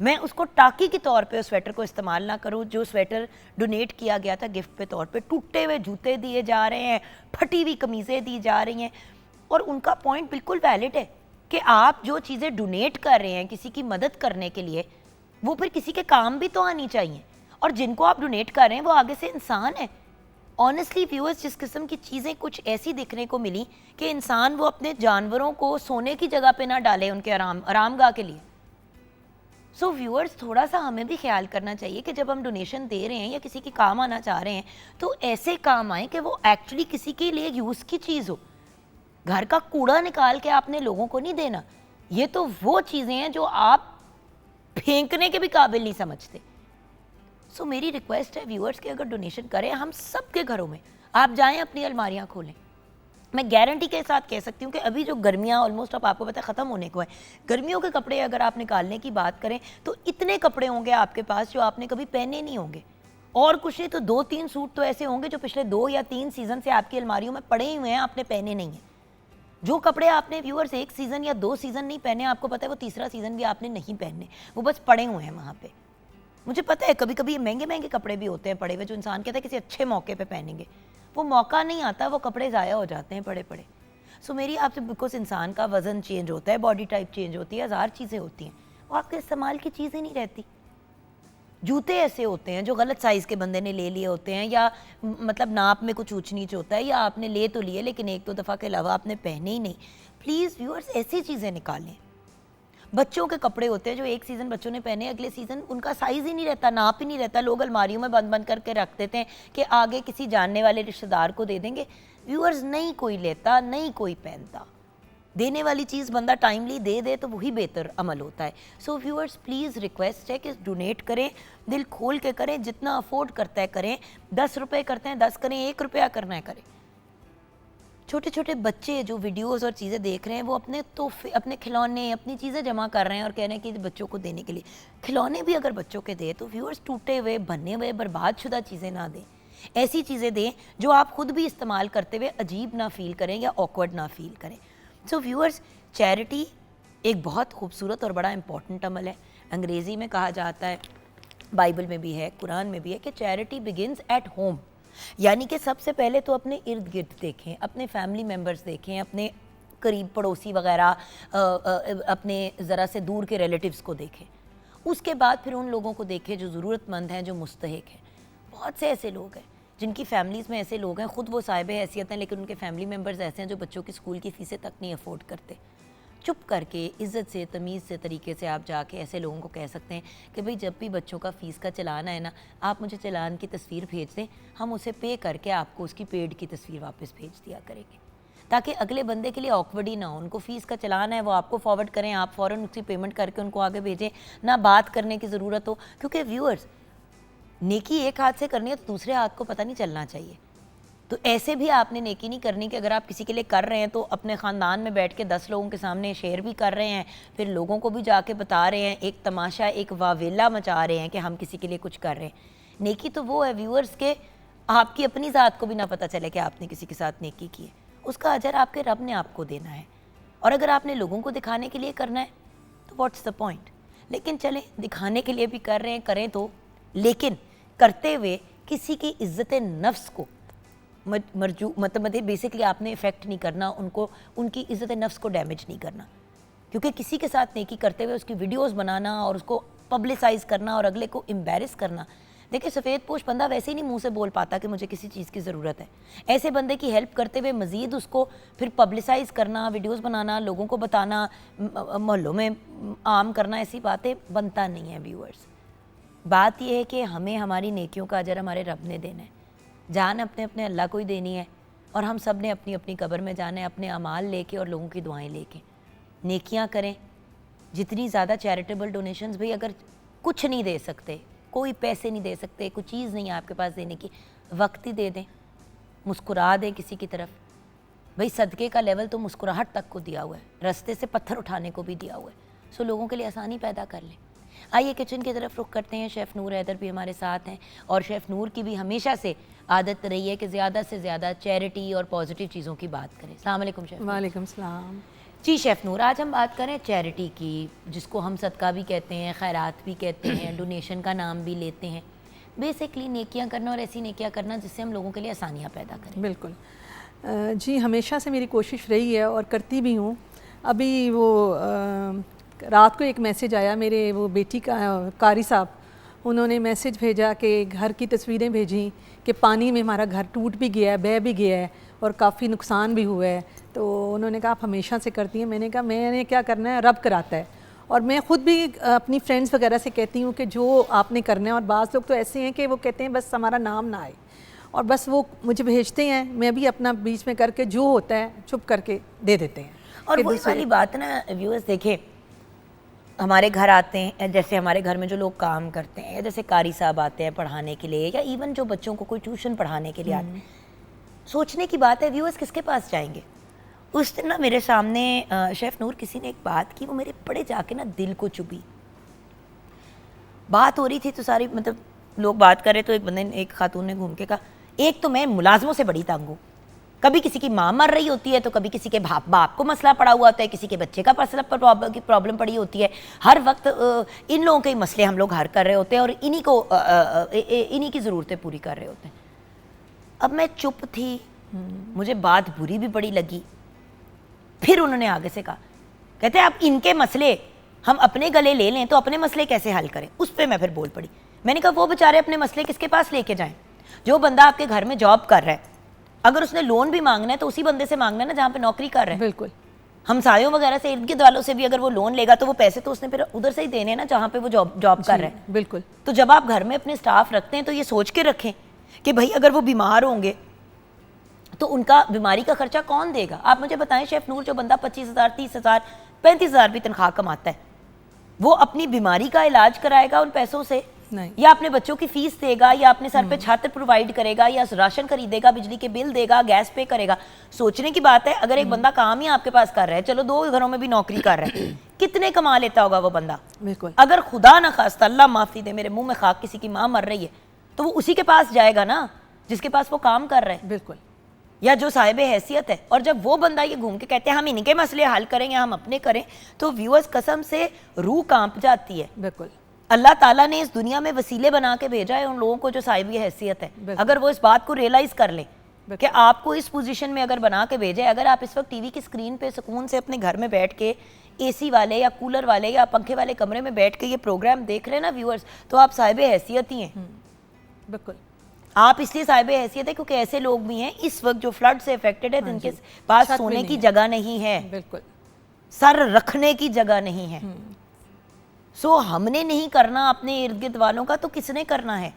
میں اس کو ٹاکی کے طور پہ اس سویٹر کو استعمال نہ کروں. جو سویٹر ڈونیٹ کیا گیا تھا گفٹ پہ طور پہ, ٹوٹے ہوئے جوتے دیے جا رہے ہیں, پھٹی ہوئی قمیضیں دی جا رہی ہیں. اور ان کا پوائنٹ بالکل ویلڈ ہے کہ آپ جو چیزیں ڈونیٹ کر رہے ہیں کسی کی مدد کرنے کے لیے, وہ پھر کسی کے کام بھی تو آنی چاہیے. اور جن کو آپ ڈونیٹ کر رہے ہیں وہ آگے سے انسان ہے. آنیسٹلی ویورز, جس قسم کی چیزیں کچھ ایسی دیکھنے کو ملی کہ انسان وہ اپنے جانوروں کو سونے کی جگہ پہ نہ ڈالے ان کے آرام گاہ کے لیے. سو ویورز, تھوڑا سا ہمیں بھی خیال کرنا چاہیے کہ جب ہم ڈونیشن دے رہے ہیں یا کسی کی کام آنا چاہ رہے ہیں تو ایسے کام آئیں کہ وہ ایکچولی کسی کے لیے یوز کی چیز ہو. گھر کا کوڑا نکال کے آپ نے لوگوں کو نہیں دینا. یہ تو وہ چیزیں ہیں جو آپ پھینکنے کے بھی قابل نہیں سمجھتے. سو میری ریکویسٹ ہے ویورز کہ اگر ڈونیشن کریں, ہم سب کے گھروں میں آپ جائیں, اپنی الماریاں کھولیں. میں گارنٹی کے ساتھ کہہ سکتی ہوں کہ ابھی جو گرمیاں آلموسٹ اب آپ کو پتہ ہے ختم ہونے کو ہے, گرمیوں کے کپڑے اگر آپ نکالنے کی بات کریں تو اتنے کپڑے ہوں گے آپ کے پاس جو آپ نے کبھی پہنے نہیں ہوں گے. اور کچھ نہیں تو 2-3 سوٹ تو ایسے ہوں گے جو پچھلے 2 یا 3 سیزن سے آپ کی الماریوں میں پڑے ہوئے ہیں, آپ نے پہنے نہیں ہیں. جو کپڑے آپ نے ویورز 1 سیزن یا 2 سیزن نہیں پہنے, آپ کو پتہ ہے وہ تیسرا سیزن بھی آپ نے نہیں پہننے, وہ بس پڑے ہوئے ہیں وہاں پہ. مجھے پتہ ہے کبھی کبھی مہنگے کپڑے بھی ہوتے ہیں پڑے ہوئے جو انسان کہتا ہے کسی اچھے موقع پہ پہنیں گے, وہ موقع نہیں آتا, وہ کپڑے ضائع ہو جاتے ہیں پڑے. سو میری آپ سے, بیکاز انسان کا وزن چینج ہوتا ہے, باڈی ٹائپ چینج ہوتی ہے, 1000 چیزیں ہوتی ہیں, وہ آپ کے استعمال کی چیزیں نہیں رہتی. جوتے ایسے ہوتے ہیں جو غلط سائز کے بندے نے لے لیے ہوتے ہیں, یا مطلب ناپ میں کچھ اونچ نیچ ہوتا ہے, یا آپ نے لے تو لیے لیکن 1-2 دفعہ کے علاوہ آپ نے پہنے ہی نہیں. پلیز ویورز, ایسی چیزیں نکالیں. بچوں کے کپڑے ہوتے ہیں جو 1 سیزن بچوں نے پہنے, اگلے سیزن ان کا سائز ہی نہیں رہتا, ناپ ہی نہیں رہتا, لوگ الماریوں میں بند کر کے رکھ دیتے ہیں کہ آگے کسی جاننے والے رشتہ دار کو دے دیں گے. ویورز, نہیں کوئی لیتا, نہیں کوئی پہنتا. دینے والی چیز بندہ ٹائملی دے دے تو وہی بہتر عمل ہوتا ہے. سو ویورز, پلیز ریکویسٹ ہے کہ ڈونیٹ کریں, دل کھول کے کریں, جتنا افورڈ کرتا ہے کریں. 10 روپے کرتے ہیں 10 کریں, 1 روپیہ کرنا ہے کریں. چھوٹے چھوٹے بچے جو ویڈیوز اور چیزیں دیکھ رہے ہیں وہ اپنے تحفے, اپنے کھلونے, اپنی چیزیں جمع کر رہے ہیں اور کہہ رہے ہیں کہ بچوں کو دینے کے لیے. کھلونے بھی اگر بچوں کے دیں تو ویورز, ٹوٹے ہوئے, بھنے ہوئے, برباد شدہ چیزیں نہ دیں. ایسی چیزیں دیں جو آپ خود بھی استعمال کرتے ہوئے عجیب نہ فیل کریں یا آکورڈ نہ فیل کریں. سو ویورز, چیریٹی ایک بہت خوبصورت اور بڑا امپورٹنٹ عمل ہے. انگریزی میں کہا جاتا ہے, بائبل میں بھی ہے, قرآن میں بھی ہے کہ چیریٹی بگنز ایٹ ہوم. یعنی کہ سب سے پہلے تو اپنے ارد گرد دیکھیں, اپنے فیملی ممبرز دیکھیں, اپنے قریب پڑوسی وغیرہ, اپنے ذرا سے دور کے ریلیٹیوز کو دیکھیں. اس کے بعد پھر ان لوگوں کو دیکھیں جو ضرورت مند ہیں, جو مستحق ہیں. بہت سے ایسے لوگ ہیں جن کی فیملیز میں ایسے لوگ ہیں, خود وہ صاحب حیثیت ہیں لیکن ان کے فیملی ممبرز ایسے ہیں جو بچوں کی اسکول کی فیسیں تک نہیں افورڈ کرتے. چپ کر کے عزت سے, تمیز سے طریقے سے آپ جا کے ایسے لوگوں کو کہہ سکتے ہیں کہ بھئی جب بھی بچوں کا فیس کا چلان ہے نا, آپ مجھے چلان کی تصویر بھیج دیں, ہم اسے پے کر کے آپ کو اس کی پیڈ کی تصویر واپس بھیج دیا کریں گے, تاکہ اگلے بندے کے لیے آکورڈ ہی نہ ہو. ان کو فیس کا چلان ہے, وہ آپ کو فارورڈ کریں, آپ فوراً اس کی پیمنٹ کر کے ان کو آگے بھیجیں, نہ بات کرنے کی ضرورت ہو. کیونکہ ویورز, نیکی ایک ہاتھ سے کرنی ہے تو دوسرے ہاتھ کو پتہ نہیں چلنا چاہیے. تو ایسے بھی آپ نے نیکی نہیں کرنی کہ اگر آپ کسی کے لیے کر رہے ہیں تو اپنے خاندان میں بیٹھ کے 10 لوگوں کے سامنے شیئر بھی کر رہے ہیں, پھر لوگوں کو بھی جا کے بتا رہے ہیں, ایک تماشا, ایک واویلا مچا رہے ہیں کہ ہم کسی کے لیے کچھ کر رہے ہیں. نیکی تو وہ ہے ویورز کہ آپ کی اپنی ذات کو بھی نہ پتہ چلے کہ آپ نے کسی کے ساتھ نیکی کی ہے. اس کا اجر آپ کے رب نے آپ کو دینا ہے. اور اگر آپ نے لوگوں کو دکھانے کے لیے کرنا ہے تو واٹس دا پوائنٹ. لیکن چلیں, دکھانے کے لیے بھی کر رہے ہیں, کریں تو, لیکن کرتے ہوئے کسی کی عزت نفس کو مطلب بیسکلی آپ نے افیکٹ نہیں کرنا, ان کو, ان کی عزت نفس کو ڈیمیج نہیں کرنا. کیونکہ کسی کے ساتھ نیکی کرتے ہوئے اس کی ویڈیوز بنانا اور اس کو پبلسائز کرنا اور اگلے کو امبیرس کرنا, دیکھیں سفید پوش بندہ ویسے ہی نہیں منہ سے بول پاتا کہ مجھے کسی چیز کی ضرورت ہے. ایسے بندے کی ہیلپ کرتے ہوئے مزید اس کو پھر پبلسائز کرنا, ویڈیوز بنانا, لوگوں کو بتانا, محلوں میں عام کرنا, ایسی باتیں بنتا نہیں ہے. ویورز, بات یہ ہے کہ ہمیں ہماری نیکیوں کا اجر ہمارے رب نے دینا ہے. جان اپنے اللہ کو ہی دینی ہے, اور ہم سب نے اپنی اپنی قبر میں جانا ہے اپنے اعمال لے کے اور لوگوں کی دعائیں لے کے. نیکیاں کریں, جتنی زیادہ چیریٹیبل ڈونیشنز, بھئی اگر کچھ نہیں دے سکتے, کوئی پیسے نہیں دے سکتے, کوئی چیز نہیں ہے آپ کے پاس دینے کی, وقت ہی دے دیں, مسکرا دیں کسی کی طرف. بھئی صدقے کا لیول تو مسکراہٹ تک کو دیا ہوا ہے, رستے سے پتھر اٹھانے کو بھی دیا ہوا ہے. سو لوگوں کے لیے آسانی پیدا کر لیں. آئیے کچن کی طرف رخ کرتے ہیں. شیف نور حیدر بھی ہمارے ساتھ ہیں, اور شیف نور کی بھی ہمیشہ سے عادت رہی ہے کہ زیادہ سے زیادہ چیریٹی اور پازیٹیو چیزوں کی بات کریں. السلام علیکم شیف. وعلیکم السلام. جی شیف نور، آج ہم بات کریں چیریٹی کی، جس کو ہم صدقہ بھی کہتے ہیں، خیرات بھی کہتے ہیں، ڈونیشن کا نام بھی لیتے ہیں. بیسکلی نیکیاں کرنا اور ایسی نیکیاں کرنا جس سے ہم لوگوں کے لیے آسانیاں پیدا کریں. بالکل جی، ہمیشہ سے میری کوشش رہی ہے اور کرتی بھی ہوں. ابھی وہ رات کو ایک میسیج آیا میرے وہ بیٹی کا، قاری صاحب، انہوں نے میسیج بھیجا کہ گھر کی تصویریں بھیجیں کہ پانی میں ہمارا گھر ٹوٹ بھی گیا ہے، بہہ بھی گیا ہے اور کافی نقصان بھی ہوا ہے. تو انہوں نے کہا آپ ہمیشہ سے کرتی ہیں. میں نے کہا میں نے کیا کرنا ہے، رب کراتا ہے. اور میں خود بھی اپنی فرینڈس وغیرہ سے کہتی ہوں کہ جو آپ نے کرنا ہے. اور بعض لوگ تو ایسے ہیں کہ وہ کہتے ہیں بس ہمارا نام نہ آئے، اور بس وہ مجھے بھیجتے ہیں، میں بھی اپنا بیچ میں کر کے جو ہوتا ہے چپ کر کے دے دیتے ہیں. اور وہی والی بات نا ویورز، دیکھیں ہمارے گھر آتے ہیں، جیسے ہمارے گھر میں جو لوگ کام کرتے ہیں، جیسے قاری صاحب آتے ہیں پڑھانے کے لیے، یا ایون جو بچوں کو کوئی ٹیوشن پڑھانے کے لیے آتے ہیں، سوچنے کی بات ہے ویورز کس کے پاس جائیں گے. اس دن نا میرے سامنے شیف نور کسی نے ایک بات کی، وہ میرے بڑے جا کے نا دل کو چبھی. بات ہو رہی تھی تو ساری مطلب لوگ بات کر رہے، تو ایک بندے نے، ایک خاتون نے گھوم کے کہا ایک تو میں ملازموں سے بڑی تنگ ہوں، کبھی کسی کی ماں مر رہی ہوتی ہے تو کبھی کسی کے باپ کو مسئلہ پڑا ہوا ہوتا ہے، کسی کے بچے کا پرابلم پڑی ہوتی ہے. ہر وقت ان لوگوں کے مسئلے ہم لوگ حل کر رہے ہوتے ہیں اور انہی کی ضرورتیں پوری کر رہے ہوتے ہیں. اب میں چپ تھی، مجھے بات بری بھی بڑی لگی. پھر انہوں نے آگے سے کہا، کہتے ہیں اب ان کے مسئلے ہم اپنے گلے لے لیں تو اپنے مسئلے کیسے حل کریں. اس پہ میں پھر بول پڑی. میں نے کہا وہ بیچارے اپنے مسئلے کس کے پاس لے کے جائیں؟ جو بندہ آپ کے گھر میں جاب کر رہا ہے، اگر اس نے لون بھی مانگنا ہے تو اسی بندے سے مانگنا ہے نا جہاں پہ نوکری کر رہا ہے. بالکل. ہمسایوں وغیرہ سے، ارد گرد والوں سے بھی اگر وہ لون لے گا تو وہ پیسے تو اس نے پھر ادھر سے ہی دینے ہیں نا جہاں پہ وہ جاب کر رہا ہے. بالکل. تو جب آپ گھر میں اپنے سٹاف رکھتے ہیں تو یہ سوچ کے رکھیں کہ بھائی اگر وہ بیمار ہوں گے تو ان کا بیماری کا خرچہ کون دے گا. آپ مجھے بتائیں شیف نور، جو بندہ 25,000 30,000 35,000 بھی تنخواہ کماتا ہے، وہ اپنی بیماری کا علاج کرائے گا ان پیسوں سے؟ نہیں. یا اپنے بچوں کی فیس دے گا، یا اپنے سر پہ چھت پرووائڈ کرے گا، یا راشن خریدے گا، بجلی کے بل دے گا، گیس پے کرے گا. سوچنے کی بات ہے اگر ایک بندہ کام ہی آپ کے پاس کر رہا ہے، چلو 2 گھروں میں بھی نوکری کر رہا ہے، کتنے کما لیتا ہوگا وہ بندہ؟ بالکل. اگر خدا نہ خواستہ، اللہ معافی دے، میرے منہ میں خاک، کسی کی ماں مر رہی ہے تو وہ اسی کے پاس جائے گا نا جس کے پاس وہ کام کر رہا ہے. بالکل. یا جو صاحب حیثیت ہے. اور جب وہ بندہ یہ گھوم کے کہتے ہیں ہم ان کے مسئلے حل کریں یا ہم اپنے کریں، تو ویورز قسم سے روح کانپ جاتی ہے. بالکل. اللہ تعالیٰ نے اس دنیا میں وسیلے بنا کے بھیجا ہے ان لوگوں کو جو صاحب حیثیت ہے. اگر وہ اس بات کو ریئلائز کر لیں کہ آپ کو اس پوزیشن میں اگر بنا کے بھیجے، اگر آپ اس وقت ٹی وی کی اسکرین پہ سکون سے اپنے گھر میں بیٹھ کے اے سی والے یا کولر والے یا پنکھے والے کمرے میں بیٹھ کے یہ پروگرام دیکھ رہے ہیں نا ویورز، تو آپ صاحب حیثیت ہی ہیں. بالکل. آپ اس لیے صاحب حیثیت ہے کیونکہ ایسے لوگ بھی ہیں اس وقت جو فلڈ سے افیکٹڈ ہے، جن کے پاس سونے کی جگہ نہیں ہے، بالکل، سر رکھنے کی جگہ نہیں ہے. سو ہم نے نہیں کرنا اپنے ارد گرد والوں کا تو کس نے کرنا ہے؟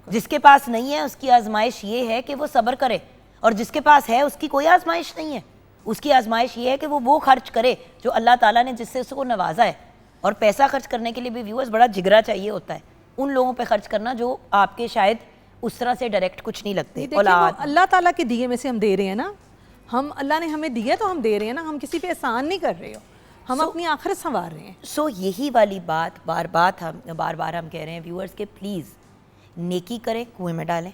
جس کے پاس نہیں ہے اس کی آزمائش یہ ہے کہ وہ صبر کرے، اور جس کے پاس ہے اس کی کوئی آزمائش نہیں ہے. اس کی آزمائش یہ ہے کہ وہ خرچ کرے جو اللہ تعالیٰ نے جس سے اس کو نوازا ہے. اور پیسہ خرچ کرنے کے لیے بھی ویورز بڑا جگرا چاہیے ہوتا ہے ان لوگوں پہ خرچ کرنا جو آپ کے شاید اس طرح سے ڈائریکٹ کچھ نہیں لگتے. اللہ تعالیٰ کے دیے میں سے ہم دے رہے ہیں نا، ہم اللہ نے ہمیں دیا تو ہم دے رہے ہیں نا، ہم کسی پہ احسان نہیں کر رہے ہو، ہم اپنی آخرت سنوار رہے ہیں. سو یہی والی بات بار بار ہم کہہ رہے ہیں ویورز کہ پلیز نیکی کریں، کنویں میں ڈالیں.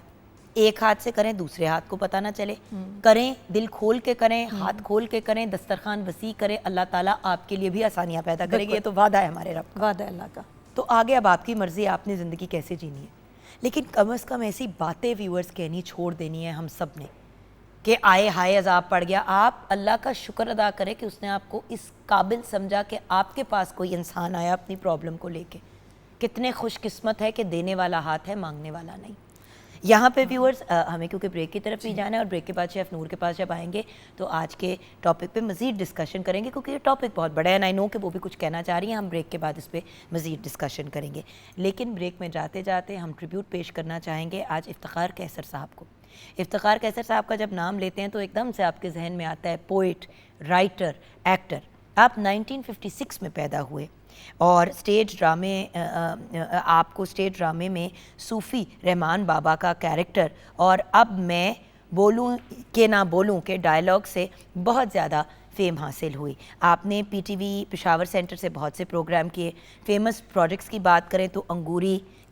ایک ہاتھ سے کریں، دوسرے ہاتھ کو پتہ نہ چلے. کریں دل کھول کے کریں، ہاتھ کھول کے کریں، دسترخوان وسیع کریں. اللہ تعالیٰ آپ کے لیے بھی آسانیاں پیدا کرے گی. یہ تو وعدہ ہے ہمارے رب کا، وعدہ ہے اللہ کا. تو آگے اب آپ کی مرضی، آپ نے زندگی کیسے جینی ہے. لیکن کم از کم ایسی باتیں ویورز کہنی چھوڑ دینی ہے ہم سب نے کہ آئے ہائے عذاب پڑ گیا. آپ اللہ کا شکر ادا کریں کہ اس نے آپ کو اس قابل سمجھا کہ آپ کے پاس کوئی انسان آیا اپنی پرابلم کو لے کے. کتنے خوش قسمت ہے کہ دینے والا ہاتھ ہے، مانگنے والا نہیں. یہاں پہ ویورز ہمیں کیونکہ بریک کی طرف بھی جانا ہے، اور بریک کے بعد شیف نور کے پاس جب آئیں گے تو آج کے ٹاپک پہ مزید ڈسکشن کریں گے، کیونکہ یہ ٹاپک بہت بڑا ہے. آئی نو کہ وہ بھی کچھ کہنا چاہ رہی ہیں. ہم بریک کے بعد اس پہ مزید ڈسکشن کریں گے. لیکن بریک میں جاتے جاتے ہم ٹریبیوٹ پیش کرنا چاہیں گے آج افتخار قیصر صاحب کو. افتخار قیصر صاحب کا جب نام لیتے ہیں تو ایک دم سے آپ کے ذہن میں آتا ہے پوئٹ، رائٹر، ایکٹر. آپ 1956 میں پیدا ہوئے اور اسٹیج ڈرامے آپ کو اسٹیج ڈرامے میں صوفی رحمان بابا کا کیریکٹر اور اب میں بولوں کہ نہ بولوں کے ڈائلاگ سے بہت زیادہ فیم حاصل ہوئی. آپ نے P T V Peshawar centre سے بہت سے پروگرام کیے. فیمس پروجیکٹس کی بات کریں تو انگوری،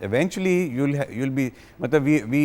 eventually you'll be matlab we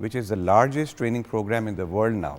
which is the largest training program in the world now.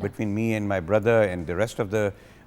between me and my brother and the rest of the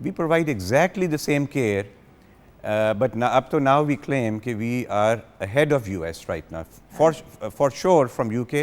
we provide exactly the same care. But up to now we claim that we are ahead of US right now, for sure from UK,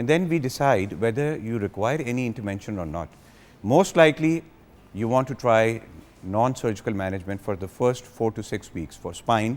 And then we decide whether you require any intervention or not. Most likely, you want to try non-surgical management for the first 4 to 6 weeks for spine.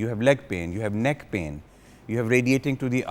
you have leg pain, you have neck pain, you have radiating to the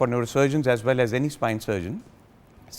For neurosurgeons as well as any spine surgeon,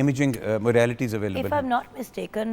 imaging modalities available. If I'm not mistaken,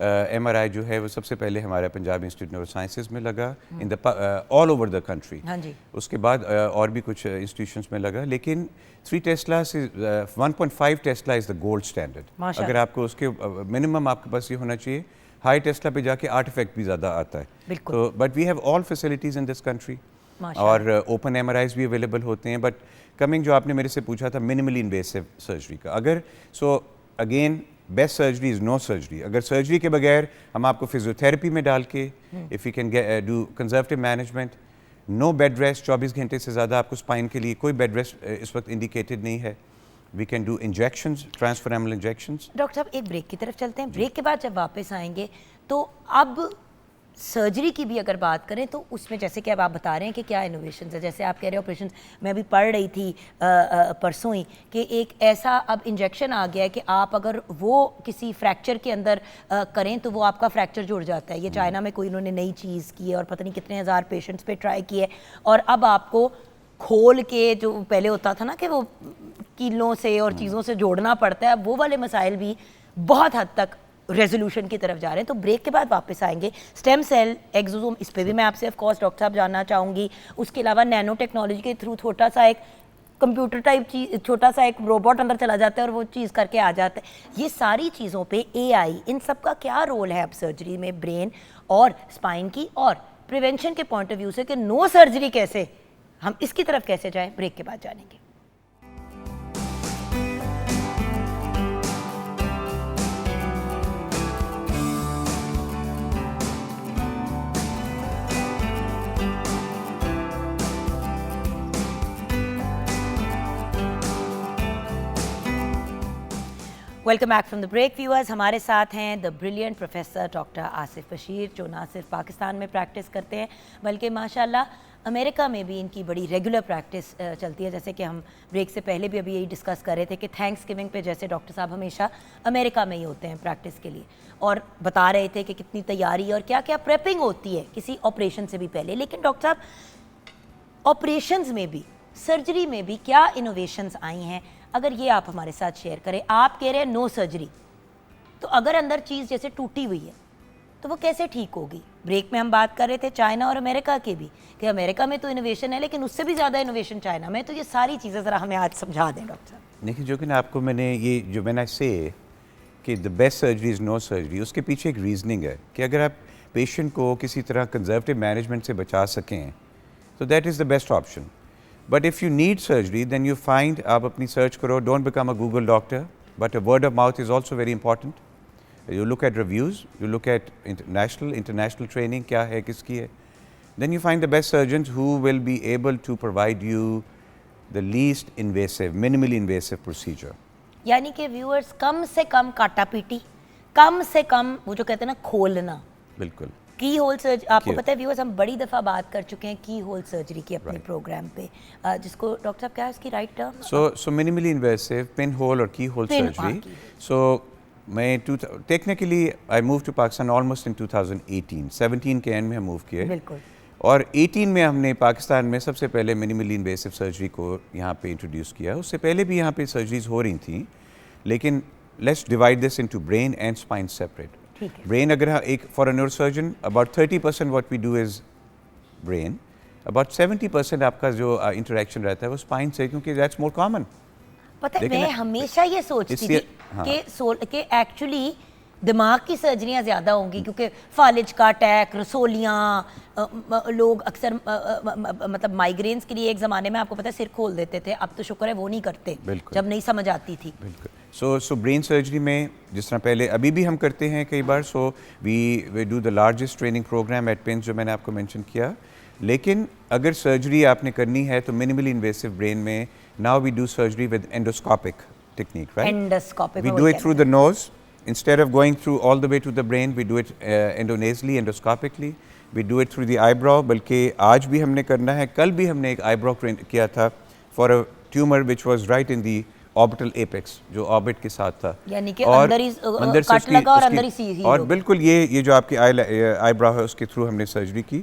MRI جو ہے وہ سب سے پہلے ہمارا Punjab institute neuro sciences میں لگا ان دا all over the country. ہاں جی. اس کے بعد اور بھی کچھ انسٹیٹیوشنس میں لگا, لیکن 3 ٹیسلا سے 1.5 Tesla is the gold standard. اگر آپ کو اس کے منیمم آپ کے پاس یہ ہونا چاہیے. ہائی ٹیسلا پہ جا کے آرٹ افیکٹ بھی زیادہ آتا ہے. تو but we have all facilities in this country, اور اوپن MRIs بھی اویلیبل ہوتے ہیں. بٹ کمنگ جو آپ نے میرے سے پوچھا تھا منیملی انویسو سرجری کا, اگر so again best surgery is no surgery. اگر سرجری کے بغیر ہم آپ کو فزیوتھیراپی میں ڈال کے if you can do conservative management, no bed rest, 24 گھنٹے سے زیادہ آپ کو اسپائن کے لیے کوئی بیڈ ریسٹ اس وقت انڈیکیٹڈ نہیں ہے. We can do injections, transforaminal injections. Doctor صاحب ایک بریک کی طرف چلتے ہیں. بریک کے بعد جب واپس آئیں گے تو اب سرجری کی بھی اگر بات کریں تو اس میں جیسے کہ اب آپ بتا رہے ہیں کہ کیا انوویشنز ہے, جیسے آپ کہہ رہے ہیں آپریشنز, میں بھی پڑھ رہی تھی پرسوں ہی کہ ایک ایسا اب انجیکشن آ گیا ہے کہ آپ اگر وہ کسی فریکچر کے اندر کریں تو وہ آپ کا فریکچر جڑ جاتا ہے. یہ چائنا میں کوئی انہوں نے نئی چیز کی ہے اور پتہ نہیں کتنے ہزار پیشنٹس پہ ٹرائی کی ہے, اور اب آپ کو کھول کے جو پہلے ہوتا تھا نا کہ وہ کیلوں سے اور چیزوں سے جوڑنا پڑتا ہے, اب وہ والے مسائل بھی بہت حد تک ریزولوشن کی طرف جا رہے ہیں. تو بریک کے بعد واپس آئیں گے. اسٹیم سیل ایگزوزوم, اس پہ بھی میں آپ سے آف کورس ڈاکٹر صاحب جاننا چاہوں گی. اس کے علاوہ نینو ٹیکنالوجی کے تھرو چھوٹا سا ایک کمپیوٹر ٹائپ چیز, چھوٹا سا ایک روبوٹ اندر چلا جاتا ہے اور وہ چیز کر کے آ جاتا ہے. یہ ساری چیزوں پہ AI, ان سب کا کیا رول ہے اب سرجری میں برین اور اسپائن کی, اور پریونشن کے پوائنٹ آف ویو سے کہ نو سرجری کیسے, ہم اس کی طرف کیسے جائیں, بریک کے بعد جانیں گے. Welcome back from the break viewers. ہمارے ساتھ ہیں the brilliant professor doctor Asif Bashir, جو نہ صرف پاکستان میں پریکٹس کرتے ہیں بلکہ ماشاءاللہ امریکہ میں بھی ان کی بڑی ریگولر پریکٹس چلتی ہے. جیسے کہ ہم بریک سے پہلے بھی ابھی یہی ڈسکس کر رہے تھے کہ تھینکس گیوننگ پہ جیسے ڈاکٹر صاحب ہمیشہ امریکہ میں ہی ہوتے ہیں پریکٹس کے لیے, اور بتا رہے تھے کہ کتنی تیاری اور کیا کیا پریپنگ ہوتی ہے کسی آپریشن سے بھی پہلے. لیکن ڈاکٹر صاحب آپریشنز میں بھی, سرجری میں بھی کیا انوویشنز آئی ہیں, اگر یہ آپ ہمارے ساتھ شیئر کریں. آپ کہہ رہے ہیں نو سرجری, تو اگر اندر چیز جیسے ٹوٹی ہوئی ہے تو وہ کیسے ٹھیک ہوگی؟ بریک میں ہم بات کر رہے تھے چائنا اور امریکہ کے بھی, کہ امریکہ میں تو انوویشن ہے لیکن اس سے بھی زیادہ انوویشن چائنا میں. تو یہ ساری چیزیں ذرا ہمیں آج سمجھا دیں ڈاکٹر صاحب. دیکھیں, جو کہ نا آپ کو میں نے یہ جو میں نے سے کہ the best surgery is no surgery, اس کے پیچھے ایک ریزننگ ہے کہ اگر آپ پیشنٹ کو کسی طرح کنزرویٹو مینجمنٹ سے بچا سکیں تو that is the best option. But if you need surgery then you find, آپ اپنی سرچ کرو, don't become a Google doctor, but a word of mouth is also very important. You look at reviews, you look at international training کیا ہے, کس کی ہے, then you find the best surgeons who will be able to provide you the least invasive, minimally invasive procedure. یعنی کہ viewers کم سے کم کاٹا پیٹی, کم سے کم وہ جو کہتے ہیں نا کھولنا. بالکل. کی ہول سرجری, آپ کو پتہ ہے ویورز ہم بڑی دفعہ بات کر چکے ہیں کی ہول سرجری کی اپنے پروگرام پہ, جس کو ڈاکٹر صاحب کیا ہے اس کی right term? So minimally invasive pin hole اور کی ہول سرجری. سو میں technically I move to Pakistan almost in 2018, 17 کے اینڈ میں ہم موو کیے. بالکل. اور 18 میں ہم نے پاکستان میں سب سے پہلے منیملی انویسو سرجری کو یہاں پہ انٹروڈیوس کیا. اس سے پہلے بھی یہاں پہ سرجریز ہو رہی تھیں, لیکن let's divide this into brain and spine separate. Brain اگر ایک for a neuro surgeon about 30% what we do is brain, about 70% آپ کا جو انٹریکشن رہتا ہے وہ اسپائن سے, کیونکہ دیٹس مور کامن. پتہ ہے میں ہمیشہ یہ سوچتی تھی کہ ایکچولی دماغ کی سرجریاں زیادہ ہوں گی, کیونکہ فالج کا اٹیک, رسولیاں, لوگ اکثر مطلب مائیگرینز کے لیے ایک زمانے میں آپ کو پتہ ہے سر کھول دیتے تھے, اب تو شکر ہے وہ نہیں کرتے جب نہیں سمجھ آتی تھی. بالکل. سو برین سرجری میں جس طرح پہلے ابھی بھی ہم کرتے ہیں کئی بار, so we do the largest training program at PINS جو میں نے آپ کو مینشن کیا. لیکن اگر سرجری آپ نے کرنی ہے تو منیملی انویسو برین میں now we do surgery with endoscopic technique, right. Endoscopic, we do it through the nose instead of going through all the way to the brain, we do it endonasally, endoscopically. We do it through the eyebrow. بلکہ آج بھی ہم نے کرنا ہے, کل بھی ہم نے ایک eyebrow کیا تھا for a tumor which was right in the orbital apex, جو orbit کے ساتھ تھا. یعنی کہ اندر ہی کٹ لگا اور اندر ہی سی. اور بالکل یہ جو آپ کی آئی براؤ ہے اس کے تھرو ہم نے سرجری کی.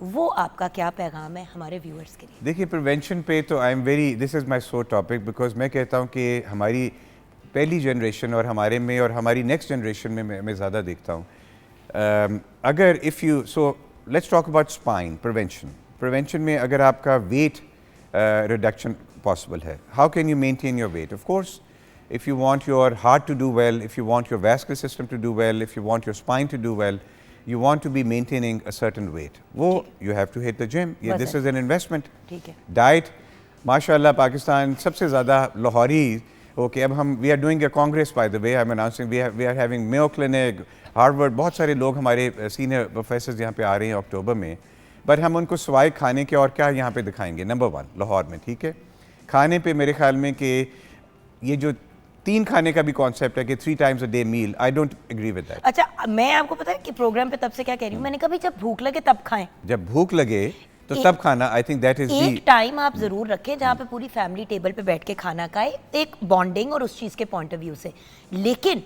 وہ آپ کا کیا پیغام ہے ہمارے ویورز کے لیے؟ دیکھیے پریونشن پہ تو I am very this is my so topic because میں کہتا ہوں کہ ہماری پہلی جنریشن اور ہمارے میں اور ہماری نیکسٹ جنریشن میں زیادہ دیکھتا ہوں اگر if you so let's talk about spine prevention میں اگر آپ کا ویٹ ریڈکشن پاسبل ہے. How can you maintain your weight? Of course if you want your heart to do well, if you want your vascular system to do well, if you want your spine to do well, you want to be maintaining a certain weight. وہ you have to hit the gym. Yeah, this is an investment. ٹھیک ہے. Diet, ماشاءاللہ پاکستان سب سے زیادہ لاہوری okay اب ہم we are doing a congress by the way, I'm announcing we are having Mayo Clinic, Harvard, بہت سارے لوگ ہمارے سینئر پروفیسرز یہاں پہ آ رہے ہیں اکتوبر میں. بٹ ہم ان کو سوائے کھانے کے اور کیا یہاں پہ دکھائیں گے؟ نمبر 1 لاہور میں. ٹھیک ہے, کھانے پہ میرے خیال میں کہ یہ جو 3 کھانے کا بھی کانسیپٹ ہے کہ 3 times a day meal, I don't agree with that. اچھا میں آپ کو پتا ہے کہ پروگرام پہ تب سے کیا کہہ رہی ہوں, میں نے کہا جب بھوک لگے تب کھائیں. جب بھوک لگے تو تب کھانا, I think that is ایک ٹائم آپ ضرور رکھیں جہاں پہ پوری فیملی ٹیبل پہ بیٹھ کے کھانا کھائے, ایک بانڈنگ اور اس چیز کے پوائنٹ آف ویو سے. لیکن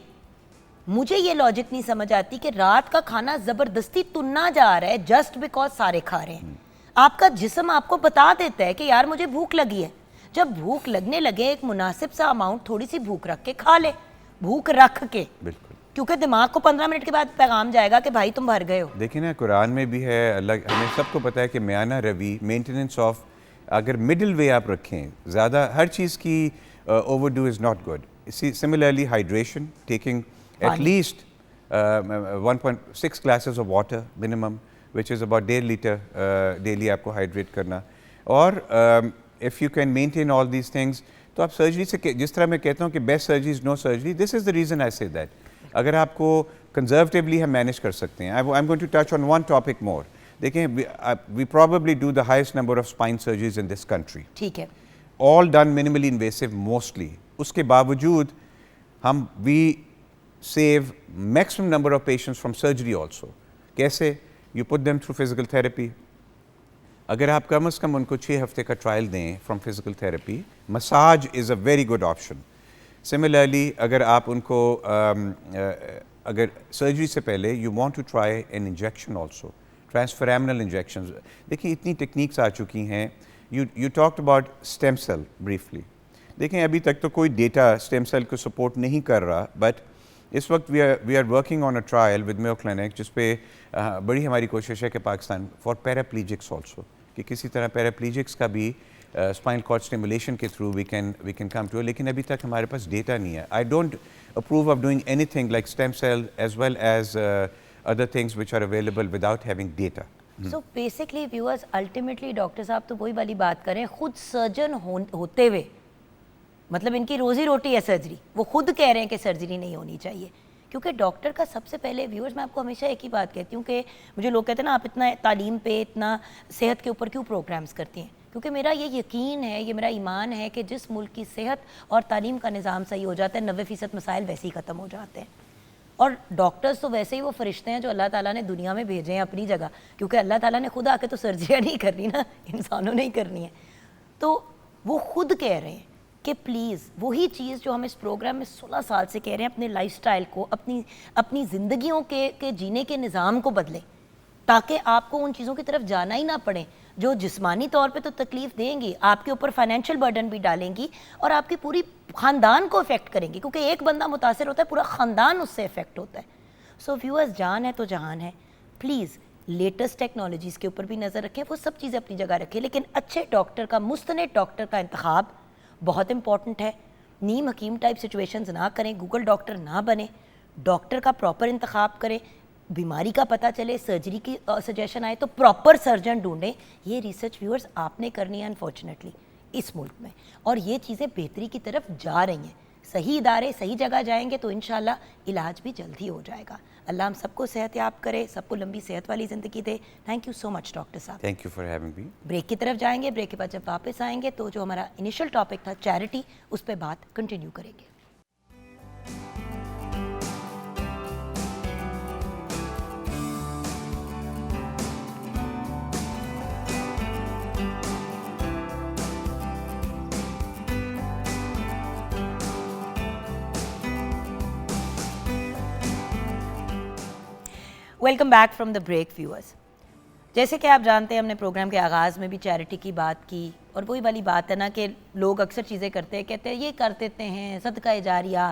مجھے یہ لاجک نہیں سمجھ آتی کہ رات کا کھانا زبردستی تننا جا رہا ہے جسٹ بیکاز سارے کھا رہے ہیں. آپ کا جسم آپ کو بتا دیتا ہے کہ یار مجھے بھوک لگی ہے. جب بھوک لگنے لگے ایک مناسب سا اماؤنٹ تھوڑی سی بھوک رکھ کے کھا لے, بھوک رکھ کے, بالکل, کیونکہ دماغ کو 15 منٹ کے بعد پیغام جائے گا کہ بھائی تم بھر گئے ہو. دیکھیں نا قرآن میں بھی ہے, اللہ ہمیں سب کو پتہ ہے کہ میانہ روی مینٹیننس آف, اگر مڈل وے آپ رکھیں, زیادہ ہر چیز کی overdo is not good. Similarly hydration, taking at least 1.6 glasses of water minimum, which is about 1.5 liter daily آپ کو ہائیڈریٹ کرنا. اور if you can maintain all these things, تو آپ سرجری سے, جس طرح میں کہتا ہوں کہ best surgery is no surgery, this is the reason I say that. اگر آپ کو کنزرویٹیولی ہم مینیج کر سکتے ہیں. I am going to touch on one topic more. دیکھیں we probably do the highest number of spine surgeries in this country. ٹھیک ہے, all done minimally invasive mostly. اس کے باوجود ہم we save maximum number of patients from surgery also. کیسے؟ You put them through physical therapy. اگر آپ کم از کم ان کو 6 ہفتے کا ٹرائل دیں from physical therapy, massage is a very good option. Similarly اگر آپ ان کو اگر سرجری سے پہلے you want to try an injection also, transforaminal injections. دیکھیں اتنی ٹیکنیکس آ چکی ہیں. You talked about stem cell briefly. دیکھیں ابھی تک تو کوئی ڈیٹا اسٹیم سیل کو سپورٹ نہیں کر رہا, بٹ اس وقت we are working on a trial with Mayo Clinic, جس پہ بڑی ہماری کوشش ہے کہ پاکستان فار پیراپلیجکس آلسو, کہ کسی طرح پیراپلیجکس کا بھی اسپائنل کارڈ اسٹیمولیشن کے through we can come to. لیکن ابھی تک ہمارے پاس ڈیٹا نہیں ہے. I don't approve of doing anything like stem cell as well as other things which are available without having data. So basically viewers ultimately doctor صاحب تو وہی والی بات کریں, خود سرجن ہوتے ہوئے, مطلب ان کی روزی روٹی ہے سرجری, وہ خود کہہ رہے ہیں کہ سرجری نہیں ہونی چاہیے. کیونکہ ڈاکٹر کا سب سے پہلے ویورز, میں آپ کو ہمیشہ ایک ہی بات کہتی ہوں کہ مجھے لوگ کہتے ہیں نا آپ اتنا تعلیم پہ, اتنا صحت کے اوپر کیوں پروگرامز کرتی ہیں, کیونکہ میرا یہ یقین ہے, یہ میرا ایمان ہے کہ جس ملک کی صحت اور تعلیم کا نظام صحیح ہو جاتا ہے 90% مسائل ویسے ہی ختم ہو جاتے ہیں. اور ڈاکٹرز تو ویسے ہی وہ فرشتے ہیں جو اللہ تعالیٰ نے دنیا میں بھیجے ہیں اپنی جگہ, کیونکہ اللہ تعالیٰ نے خود آ کے تو سرجریاں نہیں کرنی نا, انسانوں نے ہی کرنی ہے. تو وہ خود کہہ رہے ہیں کہ پلیز وہی چیز جو ہم اس پروگرام میں 16 سال سے کہہ رہے ہیں, اپنے لائف سٹائل کو, اپنی زندگیوں کے جینے کے نظام کو بدلیں, تاکہ آپ کو ان چیزوں کی طرف جانا ہی نہ پڑے جو جسمانی طور پہ تو تکلیف دیں گی, آپ کے اوپر فائنینشیل برڈن بھی ڈالیں گی اور آپ کی پوری خاندان کو افیکٹ کریں گی, کیونکہ ایک بندہ متاثر ہوتا ہے پورا خاندان اس سے افیکٹ ہوتا ہے. سو ویورز, جان ہے تو جہان ہے. پلیز لیٹسٹ ٹیکنالوجیز کے اوپر بھی نظر رکھیں, وہ سب چیزیں اپنی جگہ رکھیں, لیکن اچھے ڈاکٹر کا, مستند ڈاکٹر کا انتخاب بہت امپورٹنٹ ہے. نیم حکیم ٹائپ سچویشنز نہ کریں, گوگل ڈاکٹر نہ بنیں, ڈاکٹر کا پراپر انتخاب کریں, بیماری کا پتہ چلے, سرجری کی سجیشن آئے تو پراپر سرجن ڈھونڈیں. یہ ریسرچ ویورز آپ نے کرنی ہے انفارچونیٹلی اس ملک میں, اور یہ چیزیں بہتری کی طرف جا رہی ہیں. صحیح ادارے صحیح جگہ جائیں گے تو انشاءاللہ علاج بھی جلدی ہو جائے گا. اللہ ہم سب کو صحت یاب کرے, سب کو لمبی صحت والی زندگی دے. Thank you so much doctor صاحب. Thank you for having me. Break کی طرف جائیں گے, بریک کے بعد جب واپس آئیں گے تو جو ہمارا انیشل ٹاپک تھا چیریٹی, اس پہ بات کنٹینیو کریں گے. Welcome back from the break viewers. جیسے کہ آپ جانتے ہیں ہم نے پروگرام کے آغاز میں بھی چیریٹی کی بات کی، اور وہی والی بات ہے نا کہ لوگ اکثر چیزیں کرتے ہیں، کہتے ہیں یہ کر دیتے ہیں، صدقہ جاریہ،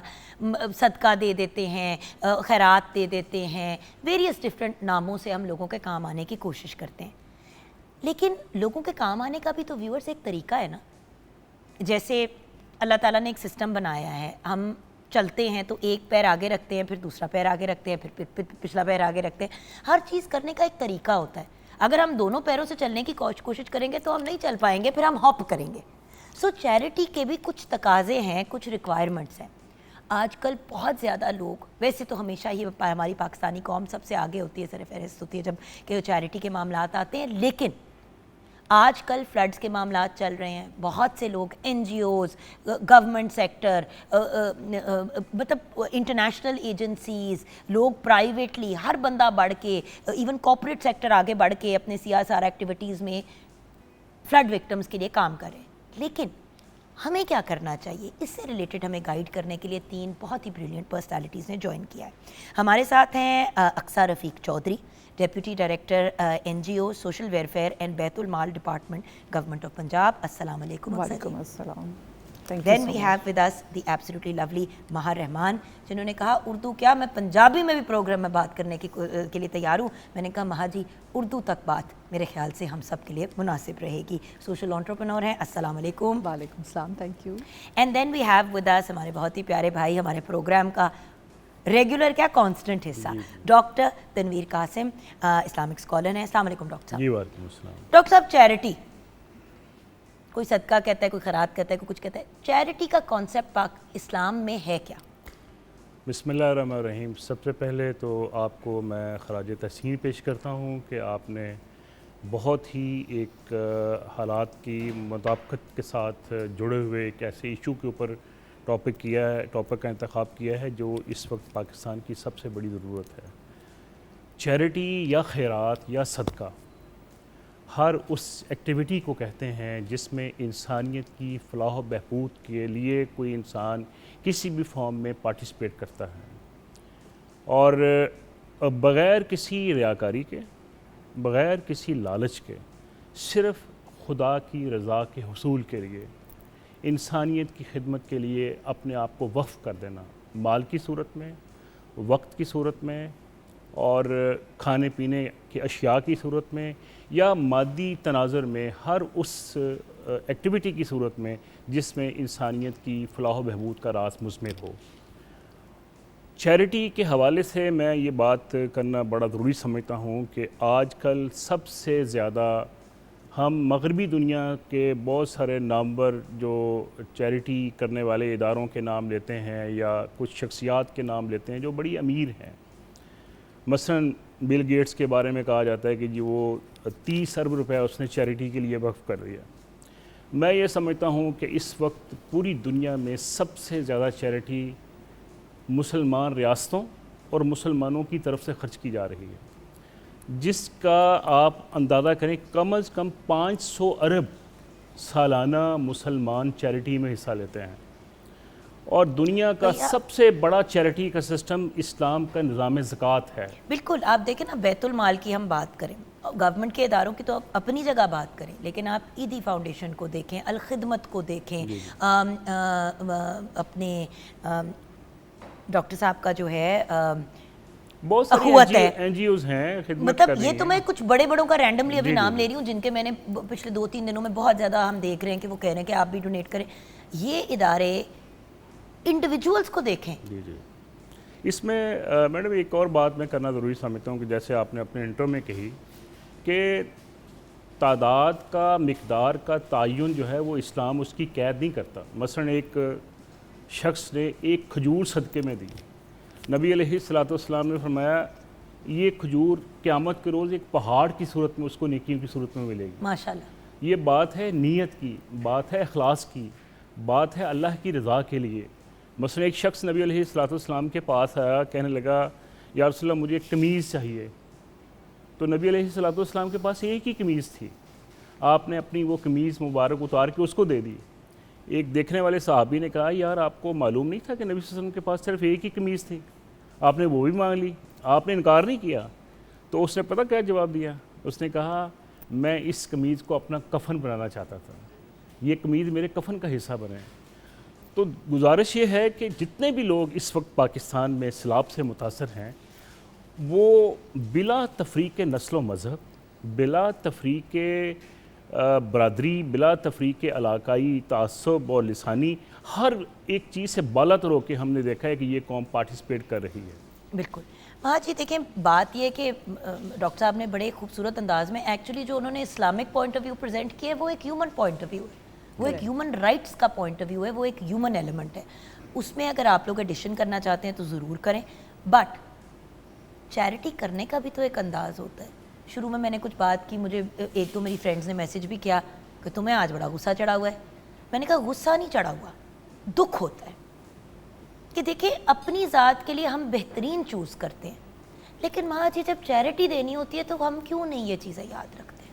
صدقہ دے دیتے ہیں، خیرات دے دیتے ہیں، ویریس ڈفرینٹ ناموں سے ہم لوگوں کے کام آنے کی کوشش کرتے ہیں. لیکن لوگوں کے کام آنے کا بھی تو ویورز ایک طریقہ ہے نا. جیسے اللہ تعالیٰ نے ایک سسٹم بنایا ہے، ہم چلتے ہیں تو ایک پیر آگے رکھتے ہیں، پھر دوسرا پیر آگے رکھتے ہیں، پھر پچھلا پیر آگے رکھتے ہیں. ہر چیز کرنے کا ایک طریقہ ہوتا ہے. اگر ہم دونوں پیروں سے چلنے کی کوشش کریں گے تو ہم نہیں چل پائیں گے، پھر ہم ہاپ کریں گے. سو چیریٹی کے بھی کچھ تقاضے ہیں، کچھ ریکوائرمنٹس ہیں. آج کل بہت زیادہ لوگ، ویسے تو ہمیشہ ہی ہماری پاکستانی قوم سب سے آگے ہوتی ہے، سر فہرست ہوتی ہے جب کہ چیریٹی کے معاملات آتے ہیں، لیکن آج کل فلڈز کے معاملات چل رہے ہیں. بہت سے لوگ N G Os, government sector, مطلب انٹرنیشنل ایجنسیز، لوگ پرائیویٹلی، ہر بندہ بڑھ کے، ایون کارپوریٹ سیکٹر آگے بڑھ کے اپنے CSR ایکٹیویٹیز میں فلڈ وکٹمز کے لیے کام کر رہے ہیں. لیکن ہمیں کیا کرنا چاہیے؟ اس سے ریلیٹڈ ہمیں گائیڈ کرنے کے لیے 3 بہت ہی بریلینٹ پرسنالٹیز نے جوائن کیا ہے. ہمارے ساتھ ہیں Aqsa Rafiq Chaudhry, deputy director NGO social welfare and Baitulmal department government of Punjab. السلام علیکم. وعلیکم السلام. Then we have with us the absolutely lovely Maha Rehman, جنہوں نے کہا اردو کیا، میں پنجابی میں بھی پروگرام میں بات کرنے کے لیے تیار ہوں. میں نے کہا مہا جی اردو تک بات میرے خیال سے ہم سب کے لیے مناسب رہے گی. سوشل انٹرپرینور ہیں. السلام علیکم. وعلیکم السلام. Thank you. And then we have with us ہمارے بہت ہی پیارے بھائی، ہمارے پروگرام کا ریگولر کیا کانسٹنٹ حصہ، doctor Tanveer Qasim, Islamic scholar ہیں. السلام علیکم ڈاکٹر صاحب. جی وعلیکم السلام. ڈاکٹر صاحب چیریٹی، کوئی صدقہ کہتا ہے، کوئی خیرات کہتا ہے، کوئی کچھ کہتا ہے، چیریٹی کا کانسیپٹ پاک اسلام میں ہے کیا؟ بسم اللہ الرحمن الرحیم. سب سے پہلے تو آپ کو میں خراج تحسین پیش کرتا ہوں کہ آپ نے بہت ہی ایک حالات کی مطابقت کے ساتھ جڑے ہوئے ایک ایسے ایشو کے اوپر ٹاپک کا انتخاب کیا ہے جو اس وقت پاکستان کی سب سے بڑی ضرورت ہے. چیریٹی یا خیرات یا صدقہ ہر اس ایکٹیویٹی کو کہتے ہیں جس میں انسانیت کی فلاح و بہبود کے لیے کوئی انسان کسی بھی فارم میں پارٹیسپیٹ کرتا ہے، اور بغیر کسی ریاکاری کے، بغیر کسی لالچ کے، صرف خدا کی رضا کے حصول کے لیے، انسانیت کی خدمت کے لیے اپنے آپ کو وقف کر دینا، مال کی صورت میں، وقت کی صورت میں، اور کھانے پینے کی اشیاء کی صورت میں، یا مادی تناظر میں، ہر اس ایکٹیویٹی کی صورت میں جس میں انسانیت کی فلاح و بہبود کا راز مضمر ہو. چیریٹی کے حوالے سے میں یہ بات کرنا بڑا ضروری سمجھتا ہوں کہ آج کل سب سے زیادہ ہم مغربی دنیا کے بہت سارے نامور جو چیریٹی کرنے والے اداروں کے نام لیتے ہیں یا کچھ شخصیات کے نام لیتے ہیں جو بڑی امیر ہیں. مثلاً بل گیٹس کے بارے میں کہا جاتا ہے کہ جی وہ 30 ارب روپے اس نے چیریٹی کے لیے وقف کر دیا. میں یہ سمجھتا ہوں کہ اس وقت پوری دنیا میں سب سے زیادہ چیریٹی مسلمان ریاستوں اور مسلمانوں کی طرف سے خرچ کی جا رہی ہے، جس کا آپ اندازہ کریں کم از کم 500 ارب سالانہ مسلمان چیریٹی میں حصہ لیتے ہیں. اور دنیا کا سب سے بڑا چیریٹی کا سسٹم اسلام کا نظام زکوٰۃ ہے. بالکل. آپ دیکھیں نا، بیت المال کی ہم بات کریں، گورنمنٹ کے اداروں کی تو اپنی جگہ بات کریں، لیکن آپ عیدی فاؤنڈیشن کو دیکھیں، الخدمت کو دیکھیں، اپنے ڈاکٹر صاحب کا جو ہے بہت ساری این جی اوز ہیں خدمت کر رہی ہیں. مطلب یہ تو میں کچھ بڑے بڑوں کا رینڈملی ابھی نام لے رہی ہوں جن کے میں نے پچھلے 2-3 دنوں میں بہت زیادہ ہم دیکھ رہے ہیں کہ وہ کہہ رہے ہیں کہ آپ بھی ڈونیٹ کریں. یہ ادارے انڈیویجولز کو دیکھیں. جی جی. اس میں میڈم ایک اور بات میں کرنا ضروری سمجھتا ہوں کہ جیسے آپ نے اپنے انٹرو میں کہی کہ تعداد کا، مقدار کا تعین جو ہے وہ اسلام اس کی قید نہیں کرتا. مثلا ایک شخص نے ایک کھجور صدقے میں دی، نبی علیہ الصلوۃ والسلام نے فرمایا یہ کھجور قیامت کے روز ایک پہاڑ کی صورت میں اس کو نیکیوں کی صورت میں ملے گی. ماشاءاللہ. یہ بات ہے نیت کی، بات ہے اخلاص کی، بات ہے اللہ کی رضا کے لیے. مثلا ایک شخص نبی علیہ الصلوۃ والسلام کے پاس آیا، کہنے لگا یا رسول اللہ مجھے ایک قمیض چاہیے. تو نبی علیہ الصلوۃ والسلام کے پاس ایک ہی قمیض تھی. آپ نے اپنی وہ قمیض مبارک اتار کے اس کو دے دی. ایک دیکھنے والے صحابی نے کہا یار آپ کو معلوم نہیں تھا کہ نبی صلی اللہ علیہ وسلم کے پاس صرف ایک ہی قمیض تھی، آپ نے وہ بھی مانگ لی، آپ نے انکار نہیں کیا. تو اس نے پتہ کیا جواب دیا؟ اس نے کہا میں اس قمیض کو اپنا کفن بنانا چاہتا تھا, یہ قمیض میرے کفن کا حصہ بنے. تو گزارش یہ ہے کہ جتنے بھی لوگ اس وقت پاکستان میں سیلاب سے متاثر ہیں وہ بلا تفریق نسل و مذہب, بلا تفریق برادری, بلا تفریق علاقائی تعصب اور لسانی, ہر ایک چیز سے بالاتر ہو کے ہم نے دیکھا ہے کہ یہ قوم پارٹیسپیٹ کر رہی ہے. بالکل. ہاں جی دیکھیں بات یہ کہ ڈاکٹر صاحب نے بڑے خوبصورت انداز میں ایکچولی جو انہوں نے Islamic point of view present کیا ہے وہ ایک ہیومن پوائنٹ آف ویو ہے, وہ ایک ہیومن رائٹس کا پوائنٹ آف ویو ہے, وہ ایک ہیومن ایلیمنٹ ہے. اس میں اگر آپ لوگ ایڈیشن کرنا چاہتے ہیں تو ضرور کریں, بٹ چیریٹی کرنے کا بھی تو ایک انداز ہوتا ہے. شروع میں نے کچھ بات کی, مجھے ایک دو میری فرینڈز نے میسیج بھی کیا کہ تمہیں آج بڑا غصہ چڑھا ہوا ہے. میں نے کہا غصہ نہیں چڑھا ہوا, دکھ ہوتا ہے کہ دیکھیں اپنی ذات کے لیے ہم بہترین چوز کرتے ہیں, لیکن ماں جی جب چیریٹی دینی ہوتی ہے تو ہم کیوں نہیں یہ چیزیں یاد رکھتے ہیں.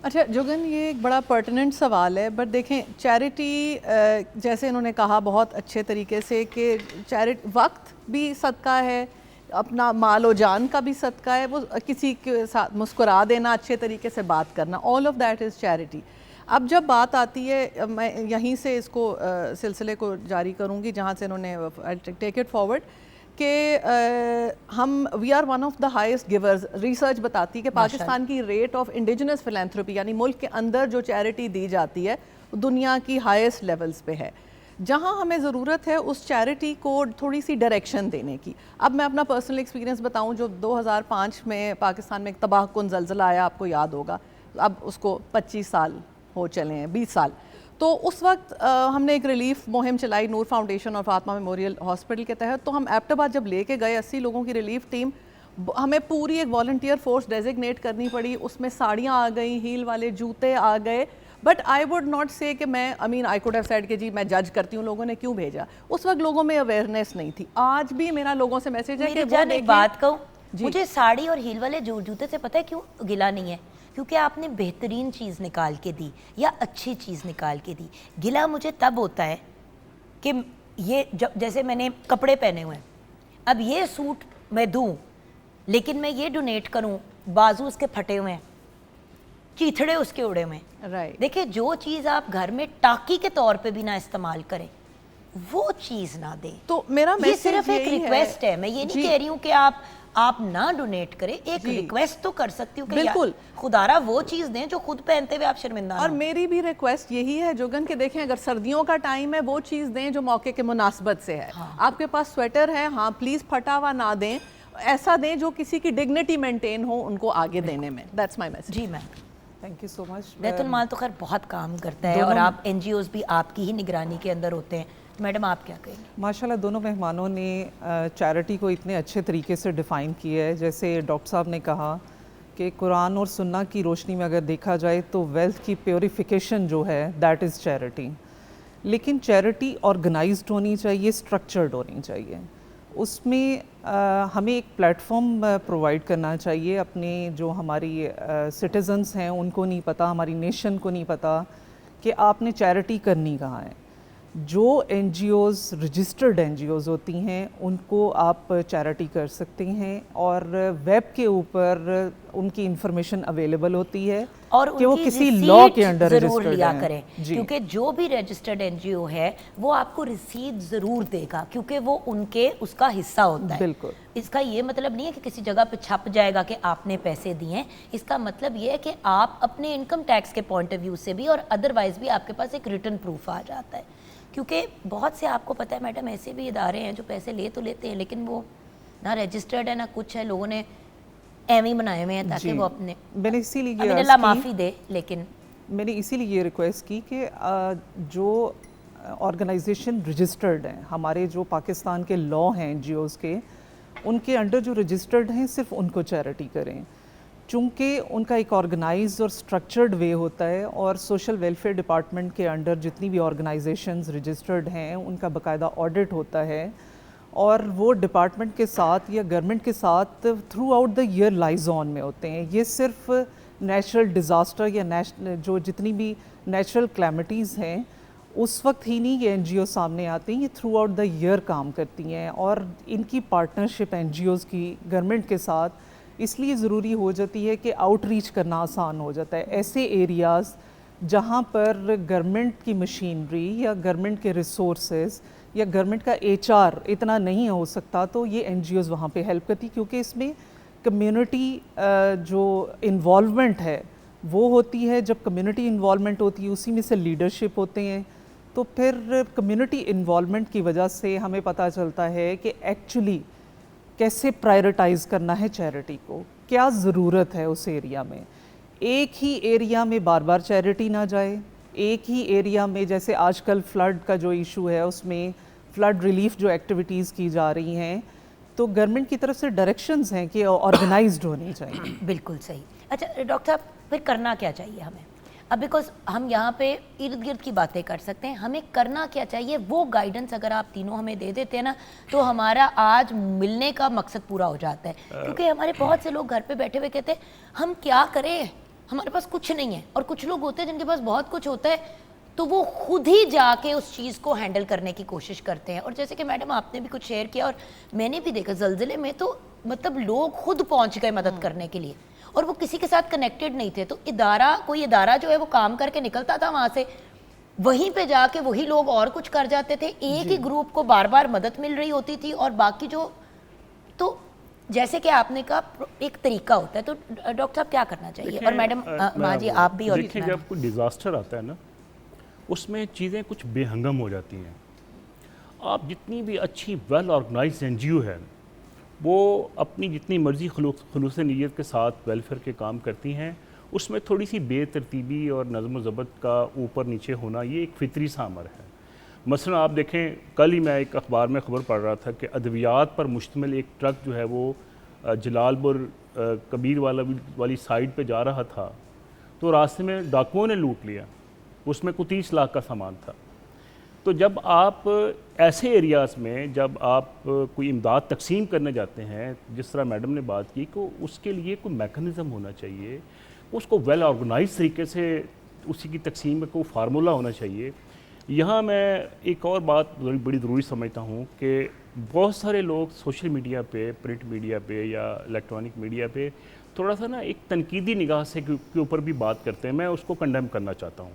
اچھا جوگن یہ ایک بڑا پرٹیننٹ سوال ہے, بٹ دیکھیں چیریٹی جیسے انہوں نے کہا بہت اچھے طریقے سے کہ وقت بھی صدقہ ہے, اپنا مال و جان کا بھی صدقہ ہے, وہ کسی کے ساتھ مسکرا دینا, اچھے طریقے سے بات کرنا, all of that is charity. اب جب بات آتی ہے, میں یہیں سے اس کو سلسلے کو جاری کروں گی جہاں سے انہوں نے ٹیک اٹ فارورڈ کہ ہم we are one of the highest givers. Research بتاتی ہے کہ پاکستان کی ریٹ آف انڈیجنس فلینتھروپی یعنی ملک کے اندر جو چیریٹی دی جاتی ہے دنیا کی ہائیسٹ لیولز پہ ہے. جہاں ہمیں ضرورت ہے اس چیریٹی کو تھوڑی سی ڈائریکشن دینے کی. اب میں اپنا پرسنل ایکسپیرینس بتاؤں, جو 2005 میں پاکستان میں ایک تباہ کن زلزلہ آیا, آپ کو یاد ہوگا, اب اس کو 25 سال ہو چلے ہیں, 20 سال. تو اس وقت ہم نے ایک ریلیف مہم چلائی نور فاؤنڈیشن اور فاطمہ میموریل ہاسپٹل کے تحت. تو ہم ایبٹ آباد جب لے کے گئے 80 لوگوں کی ریلیف ٹیم, ہمیں پوری ایک والنٹیئر فورس ڈیزگنیٹ کرنی پڑی. اس میں ساڑیاں آ گئیں, ہیل والے جوتے آ گئے, بٹ آئی ووڈ ناٹ سے کہ میں آئی کوڈ ہیو سیڈ کہ جی میں جج کرتی ہوں لوگوں نے کیوں بھیجا. اس وقت لوگوں میں اویئرنیس نہیں تھی. آج بھی میرا لوگوں سے میسیج ہے کہ وہ ایک بات کہوں, مجھے ساڑی اور ہیل والے جوتے سے پتہ ہے کیوں گلا نہیں ہے, کیونکہ آپ نے بہترین چیز نکال کے دی یا اچھی چیز نکال کے دی. گلا مجھے تب ہوتا ہے کہ یہ جیسے میں نے کپڑے پہنے ہوئے ہیں, اب یہ سوٹ میں دوں لیکن میں یہ ڈونیٹ کروں, بازو اس کے پھٹے ہوئے ہیں, چیتھڑے اس کے اڑے ہوئے ہیں. دیکھیں جو چیز آپ گھر میں ٹاکی کے طور پہ بھی نہ استعمال کریں وہ چیز نہ دیں. تو میرا یہ صرف ایک ریکویسٹ ہے, میں یہ نہیں کہہ رہی ہوں کہ آپ نہ ڈونیٹ کریں, ایک ریکویسٹ تو کر سکتی ہوں کہ بالکل خدارا وہ چیز دیں جو خود پہنتے ہوئے آپ شرمندہ. اور میری بھی ریکویسٹ یہی ہے جوگن کہ دیکھیں اگر سردیوں کا ٹائم ہے وہ چیز دیں جو موقع کے مناسبت سے ہے. آپ کے پاس سویٹر ہے, ہاں پلیز پھٹا ہوا نہ دیں, ایسا دیں جو کسی کی ڈگنیٹی مینٹین ہو ان کو آگے دینے میں. That's my message. جی ma'am, thank you so much. Baitulmal تو خیر بہت کام کرتا ہے اور آپ این جی اوز بھی آپ کی ہی نگرانی کے اندر ہوتے ہیں. میڈم آپ کیا کہیں گے؟ ماشاءاللہ دونوں مہمانوں نے چیریٹی کو اتنے اچھے طریقے سے ڈیفائن کیا ہے. جیسے ڈاکٹر صاحب نے کہا کہ قرآن اور سنہ کی روشنی میں اگر دیکھا جائے تو ویلتھ کی پیوریفیکیشن جو ہے دیٹ از چیریٹی. لیکن چیریٹی آرگنائزڈ ہونی چاہیے, اسٹرکچرڈ ہونی چاہیے. اس میں ہمیں ایک پلیٹ فارم پرووائڈ کرنا چاہیے. اپنے جو ہماری سٹیزنز ہیں ان کو نہیں پتہ, ہماری نیشن کو نہیں پتہ کہ آپ نے چیریٹی کرنی کہاں ہے. جو N G Os registered N G Os ہوتی ہیں ان کو آپ چیریٹی کر سکتے ہیں, اور ویب کے اوپر ان کی انفارمیشن اویلیبل ہوتی ہے اور کہ وہ کسی لاء کے انڈر ضرور لیا کریں, جی. کیونکہ جو بھی رجسٹرڈ این جی او ہے وہ آپ کو رسید ضرور دے گا کیونکہ وہ ان کے اس کا حصہ ہوتا ہے. بالکل. اس کا یہ مطلب نہیں ہے کہ کسی جگہ پہ چھپ جائے گا کہ آپ نے پیسے دیے ہیں. اس کا مطلب یہ ہے کہ آپ اپنے انکم ٹیکس کے پوائنٹ آف ویو سے بھی اور ادروائز بھی آپ کے پاس ایک ریٹرن پروف آ جاتا ہے. کیونکہ بہت سے آپ کو پتہ ہے میڈم ایسے بھی ادارے ہیں جو پیسے لے تو لیتے ہیں لیکن وہ نہ رجسٹرڈ ہے نہ کچھ ہے, لوگوں نے ایویں بنائے ہوئے ہیں تاکہ وہ اپنے, میں نے اسی لیے امین اللہ معافی دے, لیکن میں نے اسی لیے یہ ریکویسٹ کی کہ جو آرگنائزیشن رجسٹرڈ ہیں, ہمارے جو پاکستان کے لاء ہیں این جی اوز کے, ان کے انڈر جو رجسٹرڈ ہیں صرف ان کو چیریٹی کریں. چونکہ ان کا ایک آرگنائز اور سٹرکچرڈ وے ہوتا ہے, اور سوشل ویلفیئر ڈپارٹمنٹ کے انڈر جتنی بھی آرگنائزیشنز رجسٹرڈ ہیں ان کا باقاعدہ آڈٹ ہوتا ہے, اور وہ ڈپارٹمنٹ کے ساتھ یا گورنمنٹ کے ساتھ throughout the year liaison میں ہوتے ہیں. یہ صرف نیچرل ڈیزاسٹر یا جو جتنی بھی نیچرل کلیمٹیز ہیں اس وقت ہی نہیں یہ این جی او سامنے آتے ہیں, یہ تھرو آؤٹ دا ایئر کام کرتی ہیں. اور ان کی پارٹنرشپ این جی اوز کی گورنمنٹ کے ساتھ اس لیے ضروری ہو جاتی ہے کہ آؤٹ ریچ کرنا آسان ہو جاتا ہے. ایسے ایریاز جہاں پر گورنمنٹ کی مشینری یا گورنمنٹ کے ریسورسز یا گورنمنٹ کا HR اتنا نہیں ہو سکتا, تو یہ NGOز وہاں پہ ہیلپ کرتی, کیونکہ اس میں کمیونٹی جو انوالومنٹ ہے وہ ہوتی ہے. جب کمیونٹی انوالومنٹ ہوتی ہے اسی میں سے لیڈرشپ ہوتے ہیں, تو پھر کمیونٹی انوالومنٹ کی وجہ سے ہمیں پتہ چلتا ہے کہ ایکچولی کیسے پرائرٹائز کرنا ہے چیریٹی کو, کیا ضرورت ہے اس ایریا میں. ایک ہی ایریا میں بار بار چیریٹی نہ جائے, ایک ہی ایریا میں جیسے آج کل فلڈ کا جو ایشو ہے اس میں فلڈ ریلیف جو ایکٹیویٹیز کی جا رہی ہیں, تو گورنمنٹ کی طرف سے ڈائریکشنز ہیں کہ آرگنائزڈ ہونی چاہیے. بالکل صحیح. اچھا ڈاکٹر صاحب پھر کرنا کیا چاہیے ہمیں؟ اب بیکاز ہم یہاں پہ ارد گرد کی باتیں کر سکتے ہیں, ہمیں کرنا کیا چاہیے وہ گائیڈنس اگر آپ تینوں ہمیں دے دیتے ہیں نا, تو ہمارا آج ملنے کا مقصد پورا ہو جاتا ہے. کیونکہ ہمارے بہت سے لوگ گھر پہ بیٹھے ہوئے کہتے ہیں ہم کیا کریں, ہمارے پاس کچھ نہیں ہے. اور کچھ لوگ ہوتے ہیں جن کے پاس بہت کچھ ہوتا ہے, تو وہ خود ہی جا کے اس چیز کو ہینڈل کرنے کی کوشش کرتے ہیں. اور جیسے کہ میڈم آپ نے بھی کچھ شیئر کیا اور میں نے بھی دیکھا زلزلے میں تو مطلب لوگ خود پہنچ گئے مدد کرنے کے لیے, اور وہ کسی کے ساتھ کنیکٹڈ نہیں تھے. تو کوئی ادارہ جو ہے وہ کام کر کے نکلتا تھا وہاں سے, وہیں پہ جا کے وہی لوگ اور کچھ کر جاتے تھے. ایک ہی گروپ کو بار بار مدد مل رہی ہوتی تھی, اور باقی جو, تو جیسے کہ آپ نے کہا ایک طریقہ ہوتا ہے. تو ڈاکٹر صاحب کیا کرنا چاہیے؟ اور میڈم ماں جی آپ بھی. اور دیکھیں جب کوئی ڈیزاسٹر آتا ہے نا, اس میں چیزیں کچھ بے ہنگم ہو جاتی ہیں. آپ جتنی بھی اچھی ویل آرگنائز NGO ہے وہ اپنی جتنی مرضی خلوص نیت کے ساتھ ویلفیئر کے کام کرتی ہیں, اس میں تھوڑی سی بے ترتیبی اور نظم و ضبط کا اوپر نیچے ہونا یہ ایک فطری سا امر ہے. مثلا آپ دیکھیں کل ہی میں ایک اخبار میں خبر پڑھ رہا تھا کہ ادویات پر مشتمل ایک ٹرک جو ہے وہ جلال پور کبیر والی سائڈ پہ جا رہا تھا, تو راستے میں ڈاکوؤں نے لوٹ لیا, اس میں 30 لاکھ کا سامان تھا. تو جب آپ ایسے ایریاز میں جب آپ کوئی امداد تقسیم کرنے جاتے ہیں, جس طرح میڈم نے بات کی, کہ اس کے لیے کوئی میکانزم ہونا چاہیے, اس کو ویل آرگنائز طریقے سے اسی کی تقسیم میں کوئی فارمولہ ہونا چاہیے. یہاں میں ایک اور بات بڑی ضروری سمجھتا ہوں کہ بہت سارے لوگ سوشل میڈیا پہ, پرنٹ میڈیا پہ یا الیکٹرانک میڈیا پہ تھوڑا سا نا ایک تنقیدی نگاہ سے کے اوپر بھی بات کرتے ہیں. میں اس کو کنڈیم کرنا چاہتا ہوں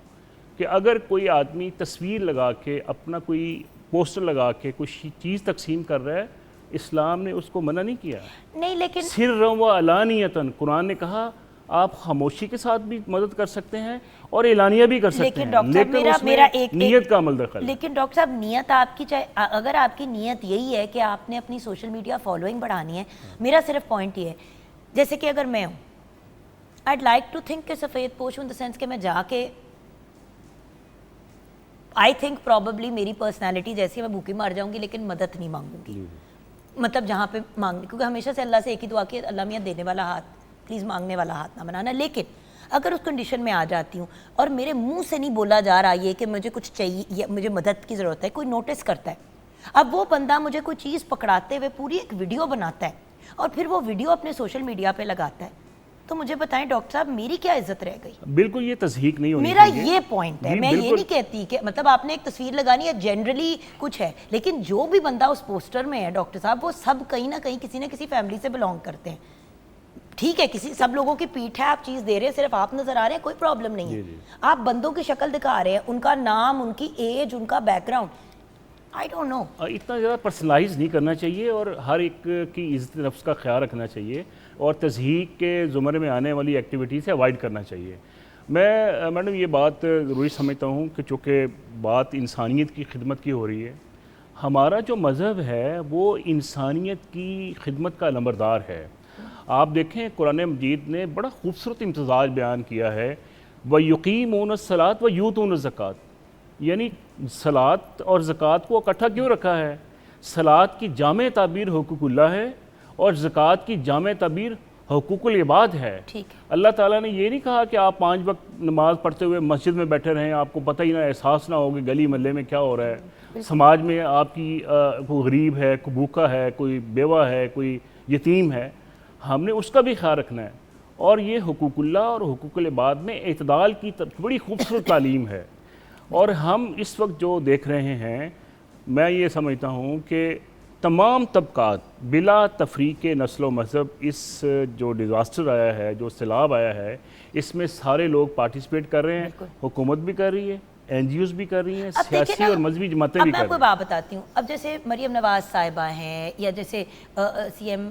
کہ اگر کوئی آدمی تصویر لگا کے, اپنا کوئی پوسٹر لگا کے کوئی چیز تقسیم کر رہا ہے, اسلام نے اس کو منع نہیں کیا. نہیں, لیکن سرًا و علانیۃً قرآن نے کہا آپ خاموشی کے ساتھ بھی مدد کر سکتے ہیں اور اعلانیہ بھی کر سکتے ہیں, لیکن اس میں نیت کا عمل دخل. لیکن ڈاکٹر صاحب نیت آپ کی اگر آپ کی نیت یہی ہے کہ آپ نے اپنی سوشل میڈیا فالوئنگ بڑھانی ہے, میرا صرف پوائنٹ یہ ہے, جیسے کہ اگر میں ہوں, I'd like to think کہ سفید پوش ہوں ان دا سینس کہ میں جا کے آئی تھنک پرابیبلی میری پرسنالٹی جیسی میں بھوکی مار جاؤں گی لیکن مدد نہیں مانگوں گی. مطلب جہاں پہ مانگنے, کیونکہ ہمیشہ سے اللہ سے ایک ہی دعا کی, اللہ میاں دینے والا ہاتھ پلیز مانگنے والا ہاتھ نہ بنانا. لیکن اگر اس کنڈیشن میں آ جاتی ہوں اور میرے منہ سے نہیں بولا جا رہا یہ کہ مجھے کچھ چاہیے یا مجھے مدد کی ضرورت ہے, کوئی نوٹس کرتا ہے, اب وہ بندہ مجھے کوئی چیز پکڑاتے ہوئے پوری ایک ویڈیو بناتا ہے اور پھر وہ ویڈیو اپنے سوشل میڈیا پہ لگاتا ہے, تو مجھے بتائیں ڈاکٹر صاحب میری کیا عزت رہ گئی؟ بالکل یہ تصحیح نہیں ہونی میرا چاہیے. یہ پوائنٹ ہے. میں یہ نہیں کہتی کہ مطلب آپ نے ایک تصویر لگانی ہے جنرلی کچھ ہے, لیکن جو بھی بندہ اس پوسٹر میں ہے ڈاکٹر صاحب وہ سب کہیں نہ کہیں کسی نہ کسی فیملی سے بلانگ کرتے ہیں. ٹھیک ہے سب لوگوں کی پیٹھ ہے, آپ چیز دے رہے ہیں, صرف آپ نظر آ رہے ہیں, کوئی پرابلم نہیں ہے. آپ بندوں کی شکل دکھا رہے ہیں, ان کا نام, ان کی ایج, ان کا background, I don't know. اتنا زیادہ پرسنلائز نہیں کرنا چاہیے اور ہر ایک کی عزت نفس کا خیال رکھنا چاہیے اور تضحیک کے زمرے میں آنے والی ایکٹیویٹی سے اوائڈ کرنا چاہیے. میں میڈم یہ بات ضروری سمجھتا ہوں کہ چونکہ بات انسانیت کی خدمت کی ہو رہی ہے, ہمارا جو مذہب ہے وہ انسانیت کی خدمت کا نمبردار ہے. آپ دیکھیں قرآن مجید نے بڑا خوبصورت امتزاج بیان کیا ہے, وَيُقِيمُونَ الصَّلَاةَ وَيُؤْتُونَ الزَّكَاةَ, یعنی صلاۃ اور زکوٰۃ کو اکٹھا کیوں رکھا ہے؟ صلاۃ کی جامع تعبیر حقوق اللہ ہے اور زکوٰۃ کی جامع تعبیر حقوق العباد ہے. اللہ تعالیٰ نے یہ نہیں کہا کہ آپ 5 وقت نماز پڑھتے ہوئے مسجد میں بیٹھے رہیں, آپ کو پتہ ہی نہ احساس نہ ہوگی گلی محلے میں کیا ہو رہا ہے, سماج میں آپ کی کوئی غریب ہے, کوئی بھوکا ہے, کوئی بیوہ ہے, کوئی یتیم ہے, ہم نے اس کا بھی خیال رکھنا ہے. اور یہ حقوق اللہ اور حقوق العباد میں اعتدال کی بڑی خوبصورت تعلیم ہے. اور ہم اس وقت جو دیکھ رہے ہیں, میں یہ سمجھتا ہوں کہ تمام طبقات بلا تفریق نسل و مذہب اس جو ڈیزاسٹر آیا ہے، جو سیلاب آیا ہے، اس میں سارے لوگ پارٹیسپیٹ کر رہے ہیں. حکومت بھی کر رہی ہے، این جی اوز بھی کر رہی ہیں، سیاسی اور مذہبی جماعتیں بھی کر رہی ہیں. اب میں کوئی بات بتاتی ہوں. اب جیسے مریم نواز صاحبہ ہیں یا جیسے سی ایم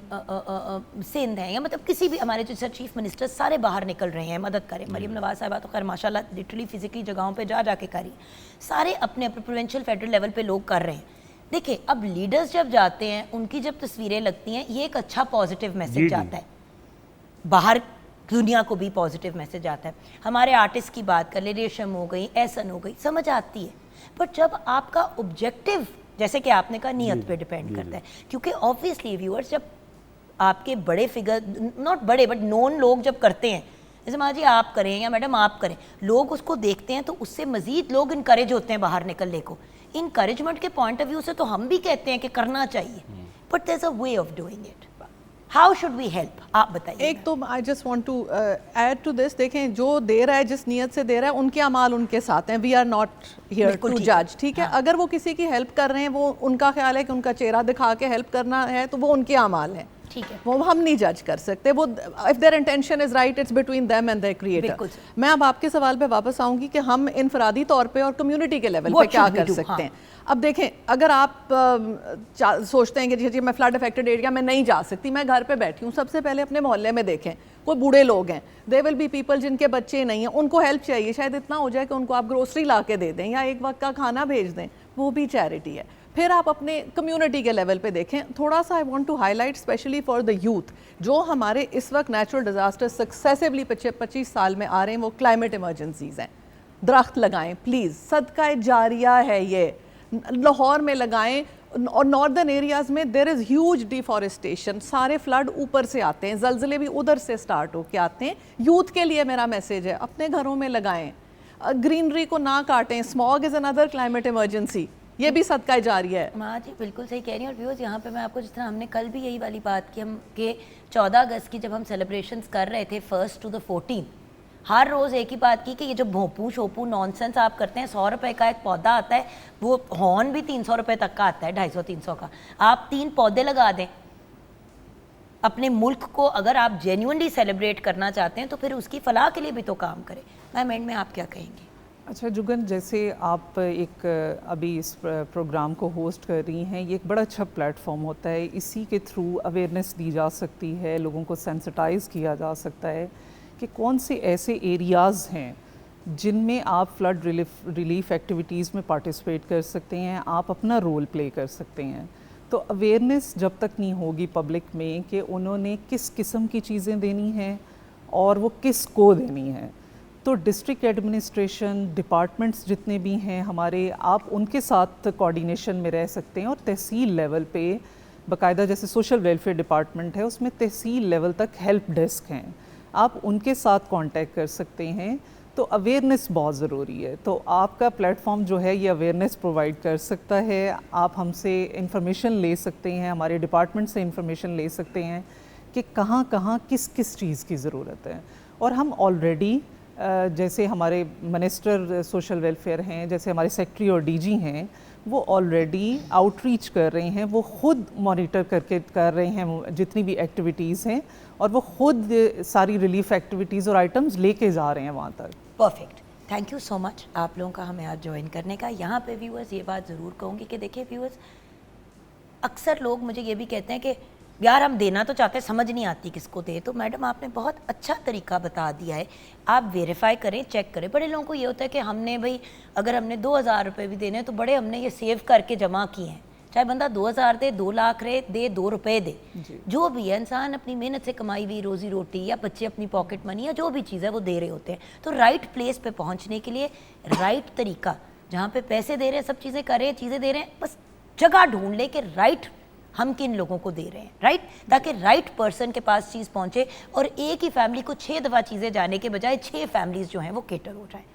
سندھ ہیں یا مطلب کسی بھی ہمارے جو چیف منسٹر سارے باہر نکل رہے ہیں مدد کریں. مریم نواز صاحبہ تو خیر ماشاء اللہ لٹرلی فزیکلی جگہوں پہ جا کے کری. سارے اپنے اپنے پروونشل فیڈرل لیول پہ لوگ کر رہے ہیں. دیکھیں اب لیڈرز جب جاتے ہیں ان کی جب تصویریں لگتی ہیں یہ ایک اچھا پازیٹیو میسج آتا ہے, باہر دنیا کو بھی پازیٹیو میسج آتا ہے. ہمارے آرٹسٹ کی بات کر لیں, ریشم ہو گئی, احسن ہو گئی, سمجھ آتی ہے. بٹ جب آپ کا آبجیکٹیو جیسے کہ آپ نے کہا نیت پہ ڈیپینڈ کرتا ہے, کیونکہ آبویسلی ویورز جب آپ کے بڑے فگر, ناٹ بڑے بٹ نون لوگ جب کرتے ہیں, جیسے ماں جی آپ کریں یا میڈم آپ کریں, لوگ اس کو دیکھتے ہیں تو اس سے مزید لوگ انکریج ہوتے ہیں باہر نکلنے کو. انکریجمنٹ کے پوائنٹ آف ویو سے تو ہم بھی کہتے ہیں کہ کرنا چاہیے, but there is a way of doing it. How should we help, آپ بتائیے. ایک تو I just want to add to this, دیکھیں جو دے رہا ہے جس نیت سے دے رہا ہے ان کے اعمال ان کے ساتھ ہیں, we are not here to جج, ٹھیک ہے. اگر وہ کسی کی ہیلپ کر رہے ہیں, وہ ان کا خیال ہے کہ ان کا چہرہ دکھا کے ہیلپ کرنا ہے تو وہ ان کے اعمال ہیں, وہ ہم نہیں جج کر سکتے. وہ if their intention is right, it's between them and their creator. میں اب آپ کے سوال پہ واپس آؤں گی کہ ہم انفرادی طور پہ اور کمیونٹی کے لیول پہ کیا کر سکتے ہیں. اب دیکھیں, اگر آپ سوچتے ہیں کہ جی میں فلڈ افیکٹڈ ایریا میں نہیں جا سکتی, میں گھر پہ بیٹھی ہوں, سب سے پہلے اپنے محلے میں دیکھیں کوئی بوڑھے لوگ ہیں, دے ول بی پیپل جن کے بچے نہیں ہیں, ان کو ہیلپ چاہیے, شاید اتنا ہو جائے کہ ان کو آپ گروسری لا کے دے دیں یا ایک وقت کا کھانا بھیج دیں, وہ بھی چیریٹی ہے. پھر آپ اپنے کمیونٹی کے لیول پہ دیکھیں تھوڑا سا. I want to highlight especially for the youth, جو ہمارے اس وقت نیچرل ڈیزاسٹر سکسیسیولی 25 سال میں آ رہے ہیں, وہ کلائمیٹ ایمرجنسیز ہیں. درخت لگائیں پلیز, صدقہ جاریہ ہے یہ. لاہور میں لگائیں, اور ناردرن ایریاز میں دیر از ہیوج ڈیفارسٹیشن, سارے فلڈ اوپر سے آتے ہیں, زلزلے بھی ادھر سے سٹارٹ ہو کے آتے ہیں. یوتھ کے لیے میرا میسیج ہے, اپنے گھروں میں لگائیں, گرینری کو نہ کاٹیں. اسماگ از اندر کلائمیٹ ایمرجنسی, یہ بھی صدقہ جاریہ ہے. ماں جی بالکل صحیح کہہ رہی ہیں. اور ویورز یہاں پہ میں آپ کو جس طرح ہم نے کل بھی یہی والی بات کی, ہم کہ 14 اگست کی جب ہم سیلیبریشنز کر رہے تھے 1st to the 14th, ہر روز ایک ہی بات کی کہ یہ جو بھونپو شوپو نانسنس آپ کرتے ہیں, 100 روپے کا ایک پودا آتا ہے, وہ ہارن بھی 300 روپے تک کا آتا ہے, 250-300 کا. آپ 3 پودے لگا دیں. اپنے ملک کو اگر آپ جینیونلی سیلیبریٹ کرنا چاہتے ہیں تو پھر اس کی فلاح کے لیے بھی تو کام کریں. میم اینڈ میں آپ کیا کہیں گی؟ اچھا جگن, جیسے آپ ایک ابھی اس پروگرام کو ہوسٹ کر رہی ہیں, یہ ایک بڑا اچھا پلیٹ فارم ہوتا ہے. اسی کے تھرو اویئرنیس دی جا سکتی ہے, لوگوں کو سینسٹائز کیا جا سکتا ہے کہ کون سے ایسے ایریاز ہیں جن میں آپ فلڈ ریلیف ایکٹیویٹیز میں پارٹیسپیٹ کر سکتے ہیں, آپ اپنا رول پلے کر سکتے ہیں. تو اویئرنیس جب تک نہیں ہوگی پبلک میں کہ انہوں نے کس قسم کی چیزیں دینی ہیں اور وہ کس کو دینی ہیں, تو ڈسٹرکٹ ایڈمنسٹریشن ڈپارٹمنٹس جتنے بھی ہیں ہمارے, آپ ان کے ساتھ کوآرڈینیشن میں رہ سکتے ہیں. اور تحصیل لیول پہ باقاعدہ جیسے سوشل ویلفیئر ڈپارٹمنٹ ہے, اس میں تحصیل لیول تک ہیلپ ڈیسک ہیں, آپ ان کے ساتھ کانٹیکٹ کر سکتے ہیں. تو اویئرنیس بہت ضروری ہے. تو آپ کا پلیٹ فارم جو ہے یہ اویئرنیس پرووائڈ کر سکتا ہے. آپ ہم سے انفارمیشن لے سکتے ہیں, ہمارے ڈپارٹمنٹ سے انفارمیشن لے سکتے ہیں کہ کہاں کہاں کس کس چیز کی ضرورت ہے. اور ہم آلریڈی جیسے ہمارے منسٹر سوشل ویلفیئر ہیں, جیسے ہمارے سیکٹری اور ڈی جی ہیں, وہ آلریڈی آؤٹ ریچ کر رہے ہیں, وہ خود مانیٹر کر رہے ہیں جتنی بھی ایکٹیویٹیز ہیں, اور وہ خود ساری ریلیف ایکٹیویٹیز اور آئٹمز لے کے جا رہے ہیں وہاں تک. پرفیکٹ, تھینک یو سو مچ آپ لوگوں کا ہمیں آج جوائن کرنے کا. یہاں پہ ویورز یہ بات ضرور کہوں گی کہ دیکھیں ویورز, اکثر لوگ مجھے یہ بھی کہتے ہیں کہ یار ہم دینا تو چاہتے ہیں, سمجھ نہیں آتی کس کو دے. تو میڈم آپ نے بہت اچھا طریقہ بتا دیا ہے, آپ ویریفائی کریں, چیک کریں. بڑے لوگوں کو یہ ہوتا ہے کہ ہم نے بھائی اگر ہم نے 2000 روپے بھی دینے تو بڑے ہم نے یہ سیو کر کے جمع کیے ہیں, چاہے بندہ 2000 دے, 2 لاکھ دے, 2 روپے دے, جو بھی ہے انسان اپنی محنت سے کمائی ہوئی روزی روٹی یا بچے اپنی پاکٹ منی یا جو بھی چیز ہے وہ دے رہے ہوتے ہیں. تو رائٹ پلیس پہ پہنچنے کے لیے رائٹ طریقہ, جہاں پہ پیسے دے رہے ہیں, سب چیزیں کر رہے ہیں, چیزیں دے رہے ہیں, بس جگہ ڈھونڈ لے کہ رائٹ ہم کن لوگوں کو دے رہے ہیں, رائٹ, تاکہ رائٹ پرسن کے پاس چیز پہنچے اور ایک ہی فیملی کو 6 دفعہ چیزیں جانے کے بجائے 6 فیملیز جو ہیں وہ کیٹر ہو جائیں.